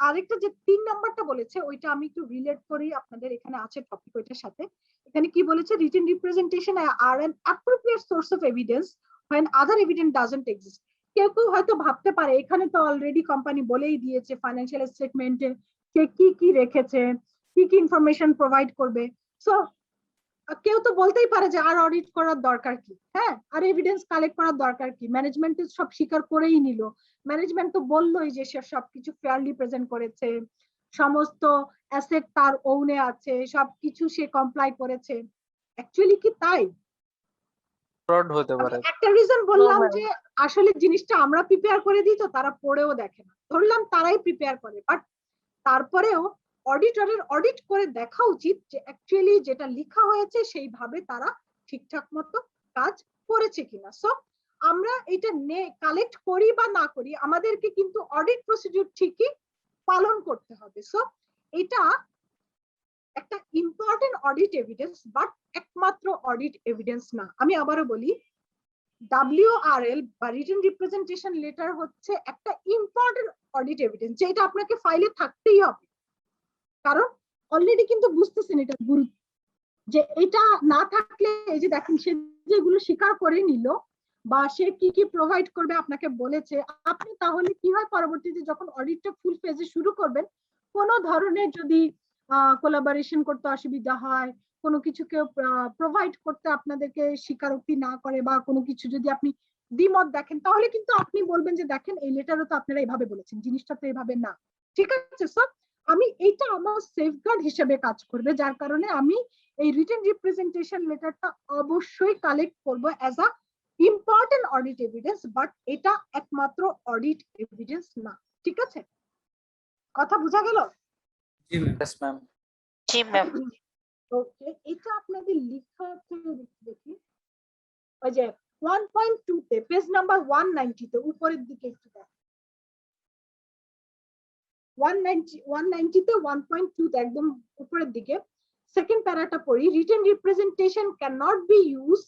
আরেকটা যে 3 নাম্বারটা বলেছে ওইটা আমি একটু রিলেট করি, আপনাদের এখানে আছে টপিক ওইটার সাথে। এখানে কি বলেছে? Written representation are an appropriate source of evidence when other evidence doesn't exist. কেউ কেউ হয়তো ভাবতে পারে এখানে তো অলরেডি কোম্পানি বলেই দিয়েছে ফাইন্যান্সিয়াল স্টেটমেন্টে সে কি কি রেখেছে, কি কি ইনফরমেশন প্রোভাইড করবে। সো কেউ তো বলতেই পারে যে আর অডিট করার দরকার কি, হ্যাঁ আর এভিডেন্স কালেক্ট করার দরকার কি, ম্যানেজমেন্ট সব স্বীকার করেই নিল, ম্যানেজমেন্ট তো বললোই যে সে সবকিছু ফেয়ারলি প্রেজেন্ট করেছে, সমস্ত অ্যাসেট তার ওনে আছে, সবকিছু সে কমপ্লাই করেছে। অ্যাকচুয়ালি কি তাই? ফ্রড হতে পারে। একটা রিজন বললাম যে আসলে জিনিসটা আমরা প্রিপেয়ার করে দিই তো তারা পড়েও দেখে না, ধরলাম তারাই প্রিপেয়ার করে, বাট তারপরেও অডিটরের অডিট করে দেখা উচিত যে অ্যাকচুয়ালি যেটা লেখা হয়েছে সেইভাবে তারা ঠিকঠাক মতো কাজ করেছে কিনা। সো আমরা এটা কালেক্ট করি বা না করি আমাদেরকে কিন্তু অডিট প্রসিডিউর ঠিকই পালন করতে হবে। সো এটা একটা ইম্পর্টেন্ট অডিট এভিডেন্স, বাট একমাত্র অডিট এভিডেন্স না। আমি আবারও বলি, WRL বা রিটেন রিপ্রেজেন্টেশন লেটার হচ্ছে একটা ইম্পর্টেন্ট অডিট এভিডেন্স যেটা আপনাকে ফাইলে থাকতেই হবে, কারণ অলরেডি কিন্তু বুঝতেছেন এটা গুরুত্ব, যে এটা না থাকলে এই যে দেখেন সে যেগুলো স্বীকার করে নিল বা সে কি কি প্রোভাইড করবে আপনাকে বলেছে, আপনি তাহলে কি হয় পরবর্তীতে যখন অডিটটা ফুল ফেজে শুরু করবেন, কোনো ধরনের যদি কোলাবোরেশন করতে অসুবিধা হয়, কোনো কিছুকে প্রোভাইড করতে আপনাদেরকে স্বীকারোক্তি না করে বা কোনো কিছু যদি আপনি দ্বিমত দেখেন, তাহলে কিন্তু আপনি বলবেন যে দেখেন এই লেটারও তো আপনারা এইভাবে বলেছেন, জিনিসটা তো এইভাবে না। ঠিক আছে স্যার, আমি এটা আমার সেফগার্ড হিসেবে কাজ করবে, যার কারণে আমি এই রিটেন রিপ্রেজেন্টেশন লেটারটা অবশ্যই কালেক্ট করবো as a important audit evidence, but এটা একমাত্র অডিট এভিডেন্স না। ঠিক আছে, কথা বোঝা গেল? জি ম্যাম। Yes ma'am. জি ম্যাম। ওকে, এটা আপনাদের লেখা দেখি ওই যে 1.2 তে পেজ নাম্বার 190 তে উপরের দিকে একটু দেখেন, 190 তে 1.2 তে একদম উপরের দিকে সেকেন্ড প্যারাটা পড়ি। Written representation can not be use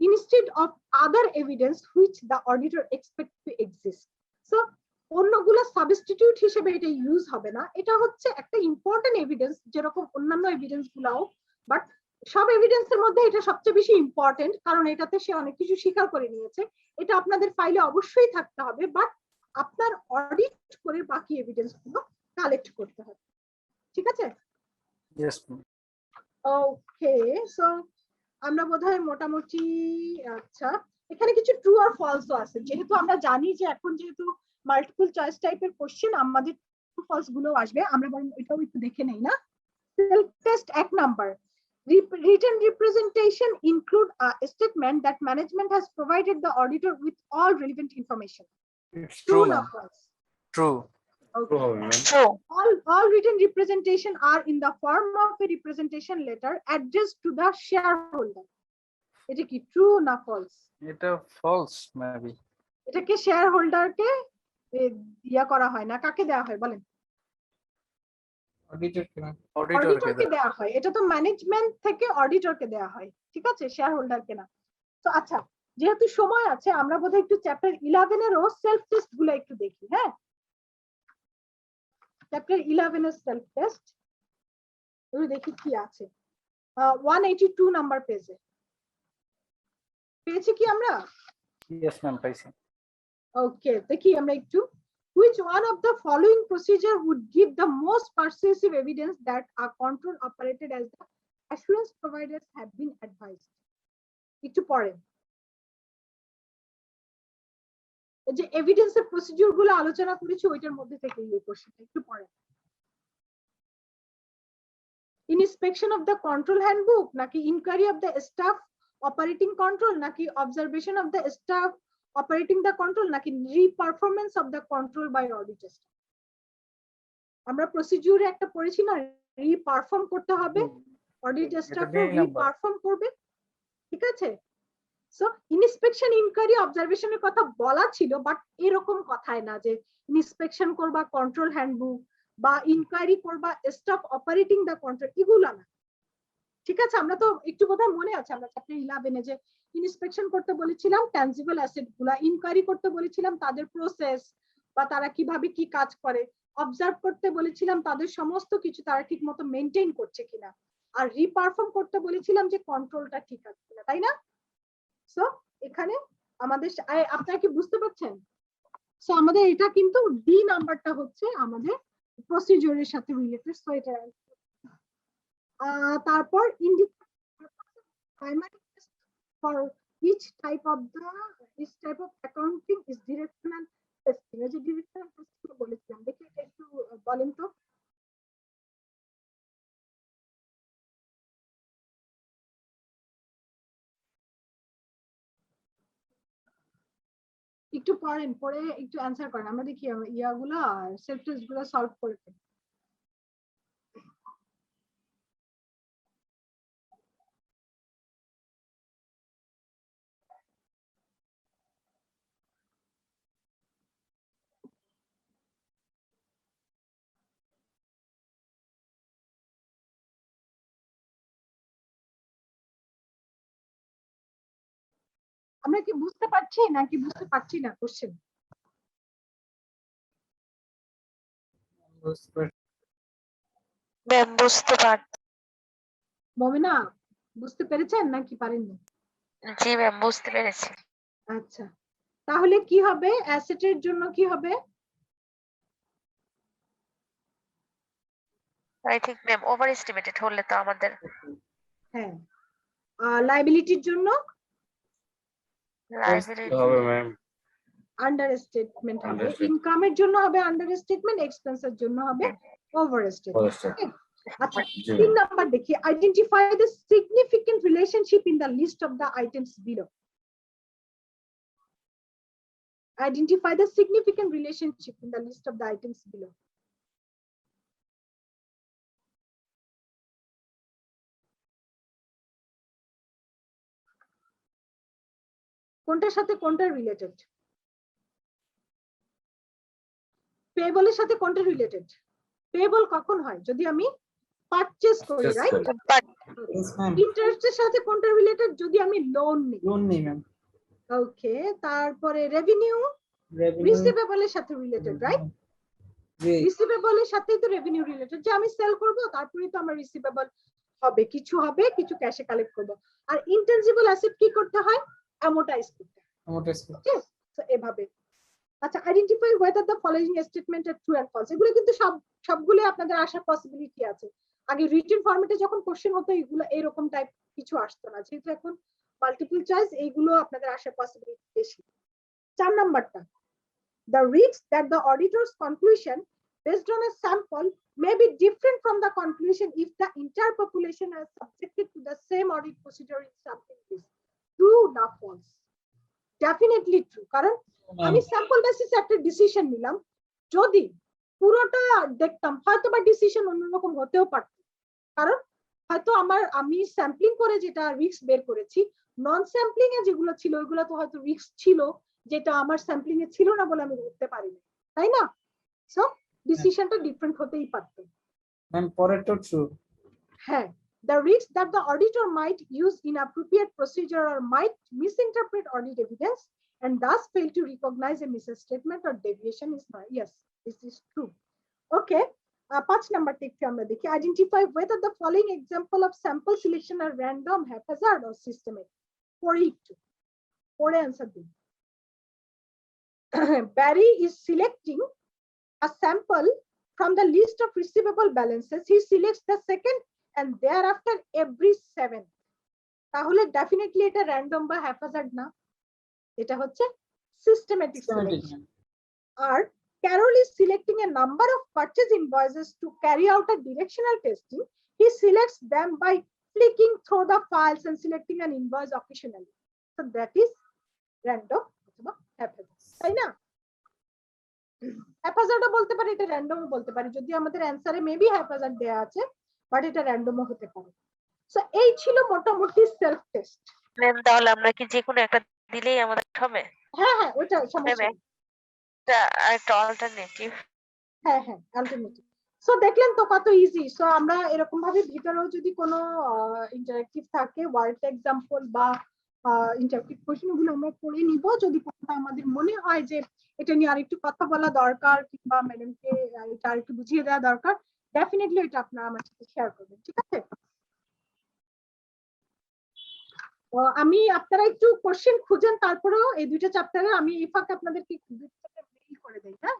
instead of other evidence which the auditor expect to exist. So অন্যগুলো সাবস্টিটিউট হিসেবে এটা ইউজ হবে না, এটা হচ্ছে একটা ইম্পর্টেন্ট এভিডেন্স যেরকম অন্যান্য এভিডেন্স গুলাও, বাট সব এভিডেন্সের মধ্যে এটা সবচেয়ে বেশি ইম্পর্টেন্ট কারণ এটাতে সে অনেক কিছু স্বীকার করে নিয়েছে। এটা আপনাদের ফাইলে অবশ্যই থাকতে হবে, বাট আপনার অডিট করে বাকি এভিডেন্স গুলো কালেক্ট করতে হবে। ঠিক আছে? Yes ma'am. ওকে, সো আমরা বোধহয় মোটামুটি, আচ্ছা এখানে কিছু ট্রু আর ফলসও আছে, যেহেতু আমরা জানি যে এখন যেহেতু মাল্টিপল চয়েস টাইপের কোশ্চেন আমাদের ট্রু ফলস গুলো আসবে, আমরা বরং এটাও একটু দেখে নেই না। Self test 1 number, written representation include a statement that management has provided the auditor with all relevant information. It's true না ma'am. false? True. Okay. True. All written representation are in the form of a representation letter addressed to the shareholder. এটা কি true না false? এটা false maybe. এটাকে share হোল্ডারকে ইয়া করা হয় না, কাকে দেওয়া হয় বলেন? অডিটরকে ম্যাম। অডিটরকে দেওয়া হয়। এটা তো ম্যানেজমেন্ট থেকে অডিটরকে দেওয়া হয়, ঠিক আছে, শেয়ার হোল্ডারকে না। তো আচ্ছা, যেহেতু সময় আছে আমরা বোধহয় একটু চ্যাপ্টার 11 এরও সেলফ টেস্ট গুলো একটু দেখি। হ্যাঁ, চ্যাপ্টার 11 এর সেলফ টেস্ট দেখি কি আছে। 182 নাম্বার পেজে পেয়েছি কি আমরা? ইয়েস ম্যাম, পাইছি। ওকে, দেখি আমরা একটু। Which one of the following procedure would give the most persuasive evidence that a control operated as the assurance providers have been advised? একটু পড়েন। এই যে এভিডেন্সের প্রসিডিউর গুলো আলোচনা করেছি ওইটার মধ্যে থেকে এই কোশ্চেনটা একটু পড়েন। Inspection of the control handbook, নাকি inquiry of the staff operating control, নাকি observation of the staff operating the control, নাকি reperformance of the control by auditor? আমরা প্রসিডিউরে একটা পড়েছি না, রিপারফর্ম করতে হবে, অডিট স্টাফও রিপারফর্ম করবে, ঠিক আছে। সো ইনস্পেকশন, ইনকোয়ারি, অবজারভেশনের কথা বলা ছিল, বাট এরকম কথায় না যে ইনস্পেকশন করবা কন্ট্রোল হ্যান্ডবুক বা ইনকোয়ারি করবা স্টাফ অপারেটিং দ্য কন্ট্রোল, এগুলো না, ঠিক আছে। আমরা তো একটু কথা মনে আছে, আমরা চ্যাপ্টার 11 এ যে ইনস্পেকশন করতে বলেছিলাম ট্যানজিবল অ্যাসেট গুলা, ইনকোয়ারি করতে বলেছিলাম তাদের প্রসেস বা তারা কিভাবে কি কাজ করে, অবজার্ভ করতে বলেছিলাম তাদের সমস্ত কিছু তারা ঠিক মতো মেনটেন করছে কিনা, আর রিপারফর্ম করতে বলেছিলাম যে কন্ট্রোলটা ঠিক আছে কিনা, তাই না? সো এখানে আমাদের আপনারা কি বুঝতে পারছেন? সো আমাদের এটা কিন্তু ডি নাম্বারটা হচ্ছে আমাদের প্রসিডিউরের সাথে রিলেটেড। সো এটা তারপর primary test for each type of accounting is directional testing. এই যে directional testing বলেছিলাম, দেখি এটা একটু বলেন তো। একটু পড়েন, পড়ে একটু অ্যানসার করেন, আমরা দেখি ইয়াগুলা সেলফ টেস্ট গুলো সলভ করে ফেলি। আমরা কি বুঝতে পারছি নাকি বুঝতে পারছি না কোশ্চেন? ম্যাম বুঝতে পারছি। মমিনা বুঝতে পেরেছেন নাকি পারেননি? জি ম্যাম বুঝতে পেরেছি। আচ্ছা, তাহলে কি হবে, অ্যাসেটের জন্য কি হবে? I think ma'am over estimated হলে তো আমাদের, হ্যাঁ, লায়াবিলিটির জন্য লাইবিলিটি হবে ম্যাম, আন্ডার স্টেটমেন্ট হবে, ইনকামের জন্য হবে আন্ডার স্টেটমেন্ট, এক্সপেন্সের জন্য হবে ওভার স্টেটমেন্ট। আচ্ছা, 3 নাম্বার দেখি, identify the significant relationship in the list of the items below. Identify the significant relationship in the list of the items below. কোনটার সাথে কোনটা রিলেটেড? পেয়েবল এর সাথে কোনটা রিলেটেড? পেয়েবল কখন হয়? যদি আমি পারচেজ করি, রাইট? ইন্টারেস্টের সাথে কোনটা রিলেটেড? যদি আমি লোন নিই। লোন নেই ম্যাম। ওকে, তারপরে রেভিনিউ রিসিভেবল এর সাথে রিলেটেড, রাইট? রিসিভেবল এর সাথেই তো রেভিনিউ রিলেটেড, যে আমি সেল করব তারপরেই তো আমার রিসিভেবল হবে, কিছু ক্যাশে কালেক্ট করব। আর ইনটেনজিবল অ্যাসেট কি করতে হয়? অ্যামোর্টাইজ করতে হয়, তো এভাবে। আচ্ছা, identify whether the following statement are true and false. এগুলো কিন্তু সবগুলো আপনাদের আসার পসিবিলিটি আছে। আগে রিটেন ফরম্যাটে যখন কোশ্চেন হতো এগুলো এরকম টাইপ কিছু আসতো না, যেহেতু এখন মাল্টিপল চয়েস, এইগুলো আপনাদের আসার পসিবিলিটি বেশি। 4 নাম্বারটা, the risk that the auditor's conclusion based on a sample may be different from the conclusion if the entire population is subjected to the same audit procedure in something is true না false? Definitely true, কারণ আমি sample বেসিসে একটা decision নিলাম, যদি পুরোটা দেখতাম হয়তো বা ডিসিশন অন্যরকম হতেও পারত, কারণ হয়তো আমি স্যাম্পলিং করে যেটা রিস্ক বের করেছি নন স্যাম্পলিং এ যেগুলো ছিল ওইগুলো তো হয়তো রিস্ক ছিল, যেটা আমার স্যাম্পলিং এ ছিল না বলে আমি ধরতে পারিনি, তাই না? সো ডিসিশনটা ডিফারেন্ট হতেই পারত। ম্যাম পরেরটা ট্রু। হ্যাঁ, the risk that the auditor might use inappropriate procedure or might misinterpret audit evidence and thus fail to recognize a misstatement or deviation is not. Yes, this is true. Okay. 5 number থেকে আমরা দেখি, identify whether the following example of sample selection are random, haphazard or systematic. পরে answer দিন। Barry is selecting a sample from the list of receivable balances. He selects the second and thereafter every 7th. তাহলে definitely এটা random বা haphazard না, এটা হচ্ছে systematic selection. আর Carol is selecting a number of purchase invoices to carry out a directional testing. He selects them by flicking through the files and selecting an invoice occasionally. So that is random অথবা haphazard, তাই না? হ্যাপাজার্ডও বলতে পারি, এটা র্যান্ডমও বলতে পারি, যদি আমাদের অ্যানসারে মেবি হ্যাপাজার্ড দেয়া আছে, বাট এটা র্যান্ডমও হতে পারে। সো এই ছিল মোটামুটি সেলফ টেস্ট। ম্যাম তাহলে আমরা কি যে কোনো একটা দিলেই আমাদের হবে? হ্যাঁ হ্যাঁ, ওটা সমস্যা নেই। একটা অল্টারনেটিভ। হ্যাঁ হ্যাঁ, অল্টারনেটিভ। সো দেখলেন তো কত ইজি। সো আমরা এরকম ভাবে ভিতরেও যদি কোনো ইন্টারেক্টিভ থাকে, ওয়ার্ড এক্সাম্পল বা ইন্টারেক্টিভ কোশ্চেন, ওগুলো আমরা পড়ে নিব। যদি কোনটা আমাদের মনে হয় যে এটা নিয়ে আরেকটু কথা বলা দরকার কিংবা ম্যাডামকে এটা আরেকটু বুঝিয়ে দেওয়া দরকার, ডেফিনেটলি এটা আপনারা আমার সাথে শেয়ার করবেন, ঠিক আছে? আমি আপনারা একটু কোশ্চেন খুঁজেন, তারপরেও এই দুইটা চ্যাপ্টারে আমি এই ফাঁকে আপনাদেরকে মেইল করে দেই। হ্যাঁ,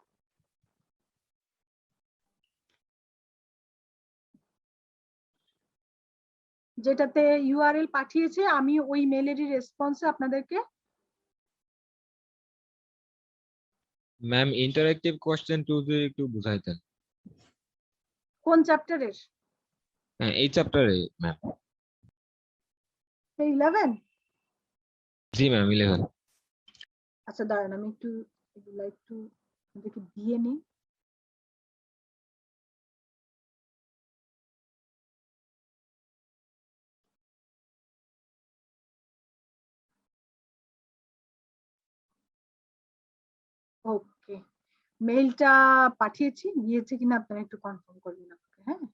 যেটাতে ইউআরএল পাঠিয়েছে আমি ওই মেলেরই রেসপন্সে আপনাদেরকে। ম্যাম ইন্টারেক্টিভ কোশ্চেন টু যদি একটু বুঝাইতেন। কোন চ্যাপ্টারের? হ্যাঁ এই চ্যাপ্টারে ম্যাম। 11? জি ম্যাম 11। আচ্ছা দাঁড়ান, আমি একটু এগুলা একটু আপনাদেরকে দিয়ে নিই। ওকে, মেইলটা পাঠিয়েছি, গিয়েছে কিনা আপনারা একটু কনফার্ম করবেন আমাকে। হ্যাঁ,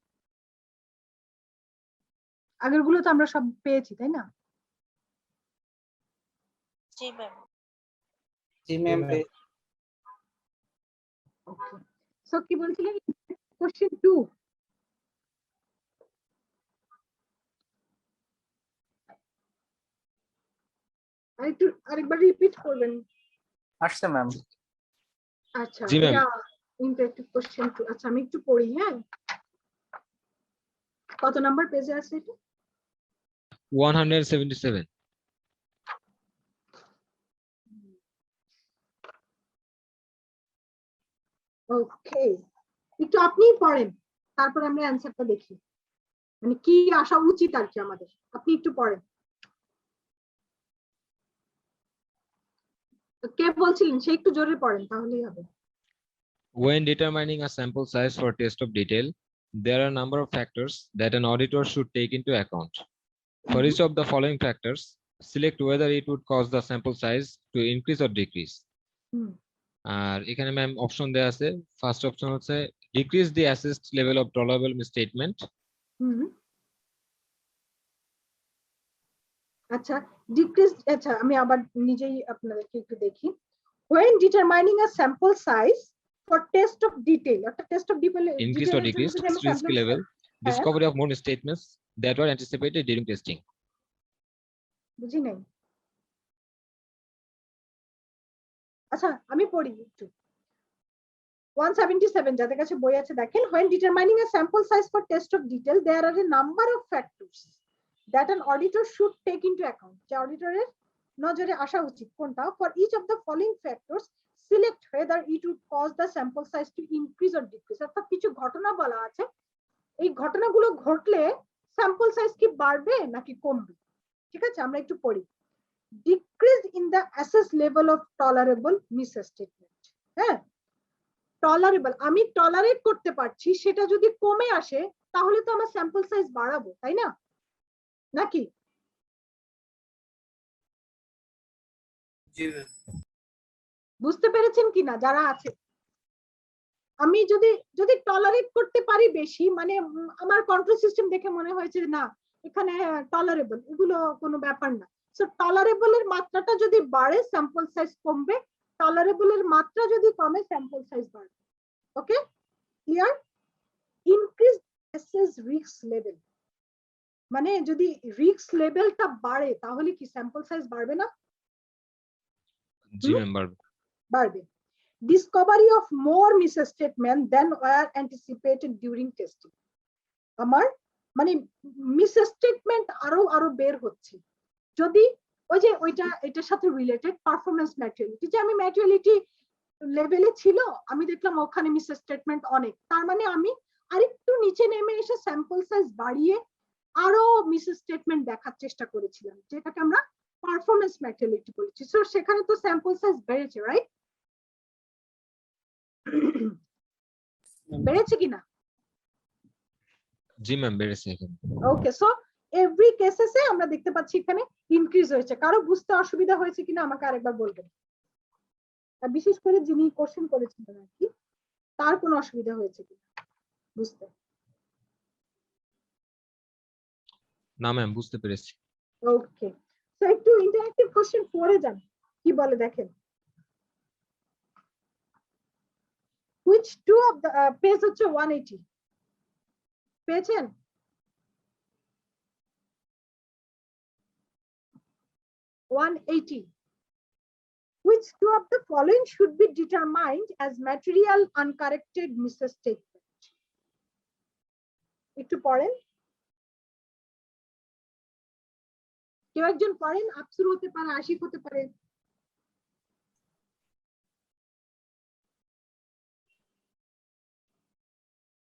আগের গুলো তো আমরা সব পেয়েছি, তাই না? জি ম্যাম। জি ম্যাম। ওকে, সো কি বলছিলেন? কোশ্চেন 2। আরেকবার রিপিট করবেন। আসছে ম্যাম। আচ্ছা, জি ম্যাম। এটা ইন্টারেক্টিভ কোশ্চেন 2। আচ্ছা আমি একটু পড়ি। হ্যাঁ, কত নাম্বার পেজে আছে এটা? 177। ওকে, একটু আপনিই পড়েন, তারপর আমরা অ্যানসারটা দেখি, মানে কি আসা উচিত আর কি আমাদের। আপনি একটু পড়েন। কে বলছিলেন সে একটু জোরে পড়েন, তাহলেই হবে। When determining a sample size for test of detail, there are a number of factors that an auditor should take into account. For each of the following factors, select whether it would cause the sample size to increase or decrease. আর এখানে ma'am option দেয়া আছে। First option হচ্ছে decrease the assessed level of tolerable misstatement. আচ্ছা, decrease. আচ্ছা আমি আবার নিজেই আপনাদেরকে একটু দেখি। When determining a sample size for test of detail, একটা test of detail Increase or decrease risk level, discovery of more misstatements that were anticipated during testing. বুঝি নাই। আচ্ছা আমি পড়ি একটু। 177 যাদের কাছে বই আছে দেখেন। When determining a sample size for test of detail, there are a number of factors that an auditor should take into account. যে অডিটরের নজরে আসা উচিত কোনটা? For each of the following factors, select whether it would cause the sample size to increase or decrease. অর্থাৎ কিছু ঘটনা বলা আছে, এই ঘটনাগুলো ঘটলে স্যাম্পল সাইজ কি বাড়বে নাকি কমবে? ঠিক আছে, আমরা একটু পড়ি। Decrease in the assessed level of tolerable misstatement. হ্যাঁ, টলারেবল, আমি টলারেট করতে পারছি, সেটা যদি কমে আসে তাহলে তো আমার স্যাম্পল সাইজ বাড়াবো, তাই না? নাকি? বুঝতে পেরেছেন কিনা যারা আছে? আমি যদি যদি টলারেট করতে পারি বেশি, মানে আমার কন্ট্রোল সিস্টেম দেখে মনে হয়েছে না এখানে টলারেবল, এগুলো কোনো ব্যাপার না। সো টলারেবল এর মাত্রাটা যদি বাড়ে স্যাম্পল সাইজ কমবে, টলারেবল এর মাত্রা যদি কমে স্যাম্পল সাইজ বাড়বে। Okay, clear? Increase SS risk level, মানে যদি রিস্ক লেভেলটা বাড়ে তাহলে কি স্যাম্পল সাইজ বাড়বে না? জি ম্যাম বাড়বে। বাড়বে। Discovery of more misstatement than were anticipated during testing, আমার মানে মিসস্টেটমেন্ট আরো বের হচ্ছে যদি ওই যে ওইটা এটার সাথে রিলেটেড পারফরম্যান্স ম্যাটেরিয়ালিটি, যে আমি ম্যাটেরিয়ালিটি লেভেলে ছিল, আমি দেখলাম ওখানে মিসস্টেটমেন্ট অনেক, তার মানে আমি আরেকটু নিচে নেমে এসে স্যাম্পল সাইজ বাড়িয়ে আরো মিসস্টেটমেন্ট দেখার চেষ্টা করেছিলাম, যেটাকে আমরা পারফরম্যান্স ম্যাটেরিয়ালিটি বলেছি। সো সেখানে তো স্যাম্পল সাইজ বেড়েছে, রাইট? বেড়েছে কিনা? জি ম্যাম বেড়েছে এখানে। ওকে, সো এভরি কেসেসে আমরা দেখতে পাচ্ছি এখানে ইনক্রিজ হয়েছে। কারো বুঝতে অসুবিধা হয়েছে কিনা আমাকে আরেকবার বলবেন, আর বিশেষ করে যিনি কোশ্চেন করেছিলেন আর কি, তার কোনো অসুবিধা হয়েছে কিনা বুঝতে? না ম্যাম বুঝতে পেরেছি। ওকে, সো একটু ইন্টারেক্টিভ কোশ্চেন 4 এ যান, কি বলে দেখেন। which two of the page হচ্ছে 180 পেয়েছেন? Which two of the following should be determined as material uncorrected misstatement? একটু পড়েন, কেউ একজন পড়েন। আফসুর হতে পারে, আশিক হতে পারে।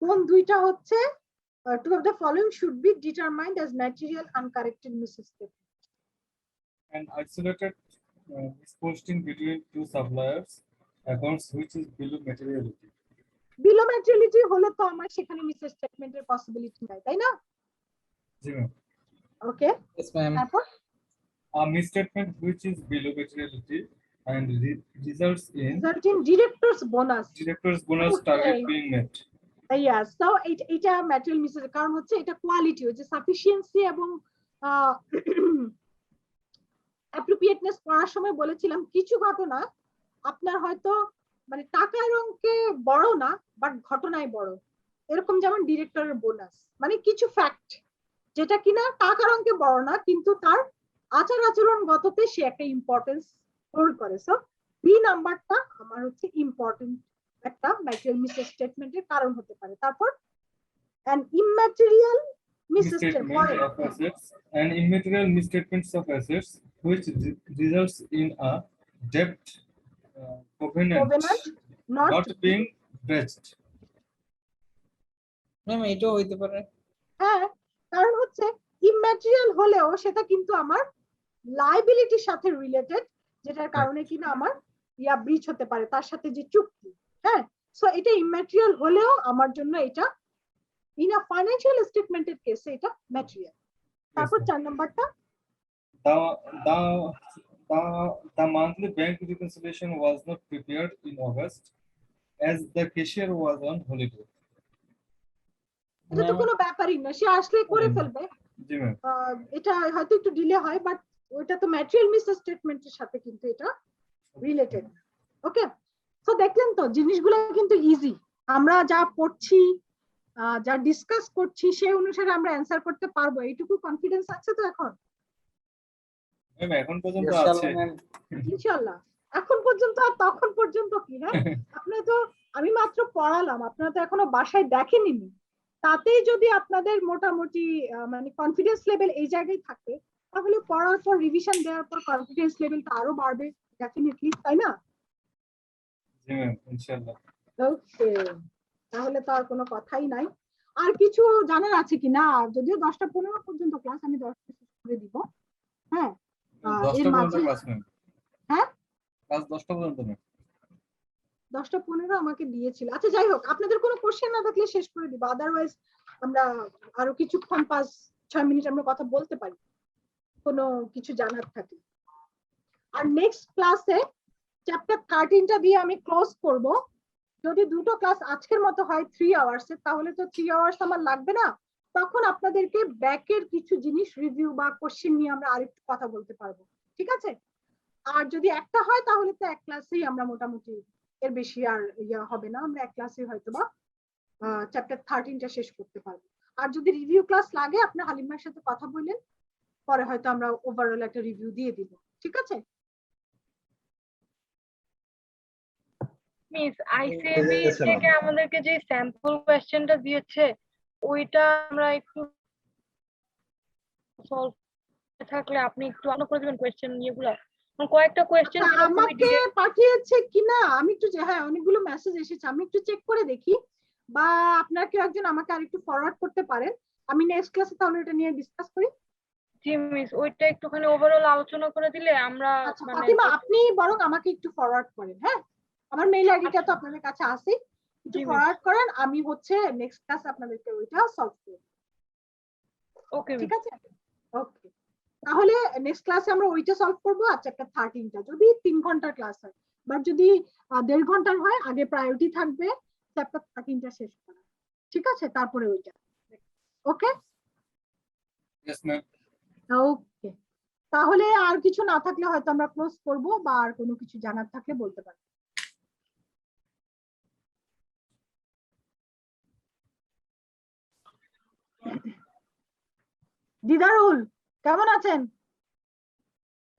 কোন দুইটা হচ্ছে two of the following should be determined as material uncorrected misstatement? An isolated misposting between two suppliers accounts which is below materiality. Below materiality হলে তো আমার সেখানে মিসস্টেটমেন্টের পসিবিলিটি নাই, তাই না? জি ম্যাম। ওকে, Yes, ma'am. তারপর A misstatement which is below materiality and results in director's bonus. director's bonus Okay. target being met. Yes, so এটা material Mrs, কারণ হচ্ছে এটা কোয়ালিটি, ওই যে সাফিসিয়েন্সি এবং অ্যাপ্রোপ্রিয়েটনেস পড়ার সময় বলেছিলাম কিছু ঘটনা আপনার হয়তো মানে টাকার অঙ্কে বড় না, বাট ঘটনায় বড়। এরকম যেমন ডিরেক্টরের বোনাস, মানে কিছু ফ্যাক্ট যেটা কিনা টাকার অঙ্কে বড় না, কিন্তু তার আচার আচরণগততে সে একটা ইম্পর্টেন্স হোল্ড করে। সো বি নাম্বারটা আমার হচ্ছে ইম্পর্টেন্ট একটা ম্যাটেরিয়াল মিসস্টেটমেন্টের কারণ হতে পারে। তারপর an immaterial Misstatement of assets and immaterial misstatements of assets which results in a debt covenant not not being breached. Ma'am এটাও হইতে পারে। হ্যাঁ, কারণ হচ্ছে ইম্যাটেরিয়াল হলেও সেটা কিন্তু আমার লায়াবিলিটির সাথে রিলেটেড, যেটার কারণে কিনা আমার ব্রিচ হতে পারে তার সাথে যে চুক্তি। হ্যাঁ, সো এটা ইম্যাটেরিয়াল হলেও আমার জন্য এটা ইন আ ফাইন্যান্সিয়াল স্টেটমেন্টের কেসে এটা ম্যাটেরিয়াল। তারপর 4 নাম্বারটা The monthly bank reconciliation was not prepared in August as the cashier was on holiday. এটা তো কোনো ব্যাপারই না, সে আসলে করে ফেলবে। জি ম্যাম। এটা হয়তো একটু ডিলে হয়, বাট ওইটা তো ম্যাটেরিয়াল মিসস্টেটমেন্টের সাথে কিন্তু এটা রিলেটেড। ওকে, সো দেখলেন তো জিনিসগুলো কিন্তু ইজি, আমরা যা পড়ছি যা ডিসকাস করছি সেই অনুসারে আমরা অ্যানসার করতে পারবো, এইটুকু কনফিডেন্স আছে তো এখন? ম্যাম এখন পর্যন্ত আছে ইনশাআল্লাহ। এখন পর্যন্ত আর তখন পর্যন্ত কি? হ্যাঁ, আপনারা তো আমি মাত্র পড়ালাম, আপনারা তো এখনো বাসায় দেখেননি, তাতেই যদি আপনাদের মোটামুটি মানে কনফিডেন্স লেভেল এই জায়গায় থাকে, তাহলে পড়ার পর রিভিশন দেওয়ার পর কনফিডেন্স লেভেলটা আরো বাড়বে ডেফিনেটলি, তাই না? জি ম্যাম ইনশাআল্লাহ। ওকে, তাহলে তো আর কোনো কথাই নাই। আর কিছু জানার আছে কি না? যদিও 10:15 পর্যন্ত ক্লাস, আমি 10টা শেষ করে দিব। হ্যাঁ, এর 10টা পর্যন্ত মাঝে ক্লাস ম্যাম। হ্যাঁ, ক্লাস 10টা পর্যন্ত ম্যাম। 10:15 আমাকে দিয়েছিল। আচ্ছা যাই হোক, আপনাদের কোনো কোশ্চেন না থাকলে শেষ করে দিব, আদারওয়াইজ আমরা আরো কিছুক্ষণ 5-6 মিনিট আমরা কথা বলতে পারি কোনো কিছু জানার থাকলে। আর নেক্সট ক্লাসে চ্যাপ্টার 13টা দিয়ে আমি ক্লোজ করব। যদি দুটো ক্লাস আজকের মতো হয় 3 আওয়ার্সের, তাহলে তো 3 আওয়ার্স আমার লাগবে না। তখন আপনাদেরকে ব্যাকের কিছু জিনিস রিভিউ বা কোশ্চেন নিয়ে আমরা আরেকটু কথা বলতে পারবো, ঠিক আছে? আর যদি একটা হয় তাহলে তো এক ক্লাসেই আমরা মোটামুটি, এর বেশি আর ইয়া হবে না, আমরা এক ক্লাসে হয়তো বা চ্যাপ্টার 13টা শেষ করতে পারবো। আর যদি রিভিউ ক্লাস লাগে আপনি হালিমার সাথে কথা বললেন, পরে হয়তো আমরা ওভারঅল একটা রিভিউ দিয়ে দিব, ঠিক আছে? মিস আইসিএবি থেকে আমাদেরকে যে স্যাম্পল কোশ্চেনটা দিয়েছে ওইটা আমরা একটু সলভ থাকলে আপনি একটু আলো করে দিবেন কোশ্চেন ইয়েগুলা, কয়েকটা কোশ্চেন আমাকে পাঠিয়েছে কিনা আমি একটু, হ্যাঁ অনেকগুলো মেসেজ এসেছে, আমি একটু চেক করে দেখি, বা আপনার কেউ একজন আমাকে আরেকটু ফরওয়ার্ড করতে পারেন, আমি নেক্সট ক্লাসে তাহলে এটা নিয়ে ডিসকাস করি। জি মিস, ওইটা একটুখানি ওভারঅল আলোচনা করে দিলে আমরা আচ্ছা ফাতিমা, আপনি বরং আমাকে একটু ফরওয়ার্ড করেন, হ্যাঁ আমার মেইল আইডিটা তো আপনাদের কাছে আছে, একটু ফরওয়ার্ড করেন, আমি হচ্ছে নেক্সট ক্লাস আপনাদেরকে ওইটা সলভ করব। ওকে ঠিক আছে, ওকে। তাহলে নেক্সট ক্লাসে আমরা ওইটা সলভ করব, আর চ্যাপ্টার 13টা যদি 3 ঘন্টার ক্লাস হয়, বাট যদি 1.5 ঘন্টার হয় আগে প্রায়োরিটি থাকবে চ্যাপ্টার 13টা শেষ করা, ঠিক আছে? তারপরে ওইটা, ওকে Yes, ma'am. ওকে। তাহলে আর কিছু না থাকলে হয়তো আমরা ক্লোজ করব, বা আর কোনো কিছু জানার থাকলে বলতে পারি। দিদারুল কেমন আছেন?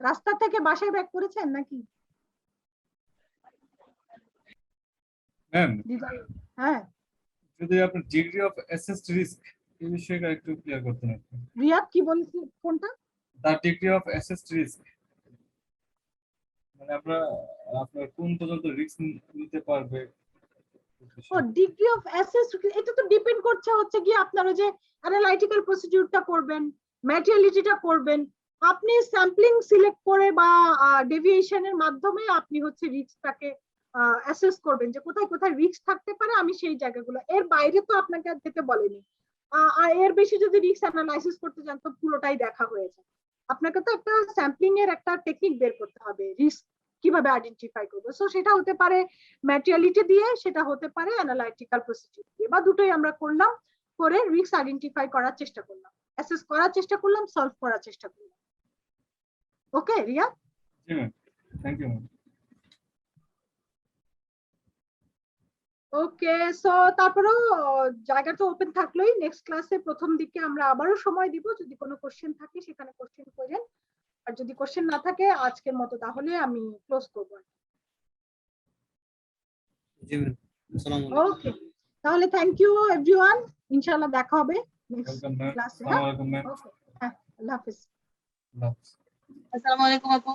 রাস্তা থেকে বাসায় ব্যাক করেছেন নাকি? ম্যাম, দিদারুল, হ্যাঁ যদি আপনার ডিগ্রি অফ অ্যাসেসড রিস্ক এই বিষয়টা একটু ক্লিয়ার করতে হবে। রিয়াদ কি বলছি, কোনটা? দা ডিগ্রি অফ অ্যাসেসড রিস্ক মানে আপনার কোন পর্যন্ত রিস্ক নিতে পারবে? ও ডিগ্রি অফ অ্যাসেস, এটা তো ডিপেন্ড করছে হচ্ছে কি আপনারা যে অ্যানালাইটিক্যাল প্রসিডিউরটা করবেন, ম্যাটেরিয়ালিটিটা করবেন, আপনি স্যাম্পলিং সিলেক্ট করে বা ডেভিয়েশনের মাধ্যমে আপনি হচ্ছে রিস্কটাকে অ্যাসেস করবেন যে কোথায় কোথায় রিস্ক থাকতে পারে, আমি সেই জায়গাগুলো, এর বাইরে তো আপনাকে আর যেতে বলেনি। আর এর বেশি যদি রিস্ক অ্যানালাইসিস করতে চান তো পুরোটাই দেখা হয়ে যায়। আপনাকে তো একটা স্যাম্পলিং এর একটা টেকনিক বের করতে হবে রিস্ক কিভাবে আইডেন্টিফাই করবো। সো সেটা হতে পারে ম্যাটেরিয়ালিটি দিয়ে, সেটা হতে পারে অ্যানালাইটিক্যাল প্রসিডিউর দিয়ে, বা দুটোই আমরা করলাম, করে রিস্ক আইডেন্টিফাই করার চেষ্টা করলাম, অ্যাসেস করার চেষ্টা করলাম, সলভ করার চেষ্টা করলাম। ওকে রিয়া? জি ma'am, thank you ma'am. Okay, so তারপরেও জায়গা তো ওপেন থাকলোই। নেক্সট ক্লাসে প্রথম দিকে আমরা আবারও সময় দিব, যদি কোনো কোশ্চেন থাকে সেখানে কোশ্চেন করেন, আর যদি কোশ্চেন না থাকে আজকের মতো তাহলে আমি ক্লোজ করবো। জি ম্যাম, আসসালামু আলাইকুম। ওকে, তাহলে থ্যাংক ইউ এভরিওয়ান, ইনশাআল্লাহ দেখা হবে নেক্সট ওয়েলকাম ম্যাম। ক্লাসে। আসসালামু আলাইকুম ম্যাম। ওকে, হ্যাঁ আল্লাহ হাফেজ। আল্লাহ হাফেজ। আসসালামু আলাইকুম আপু।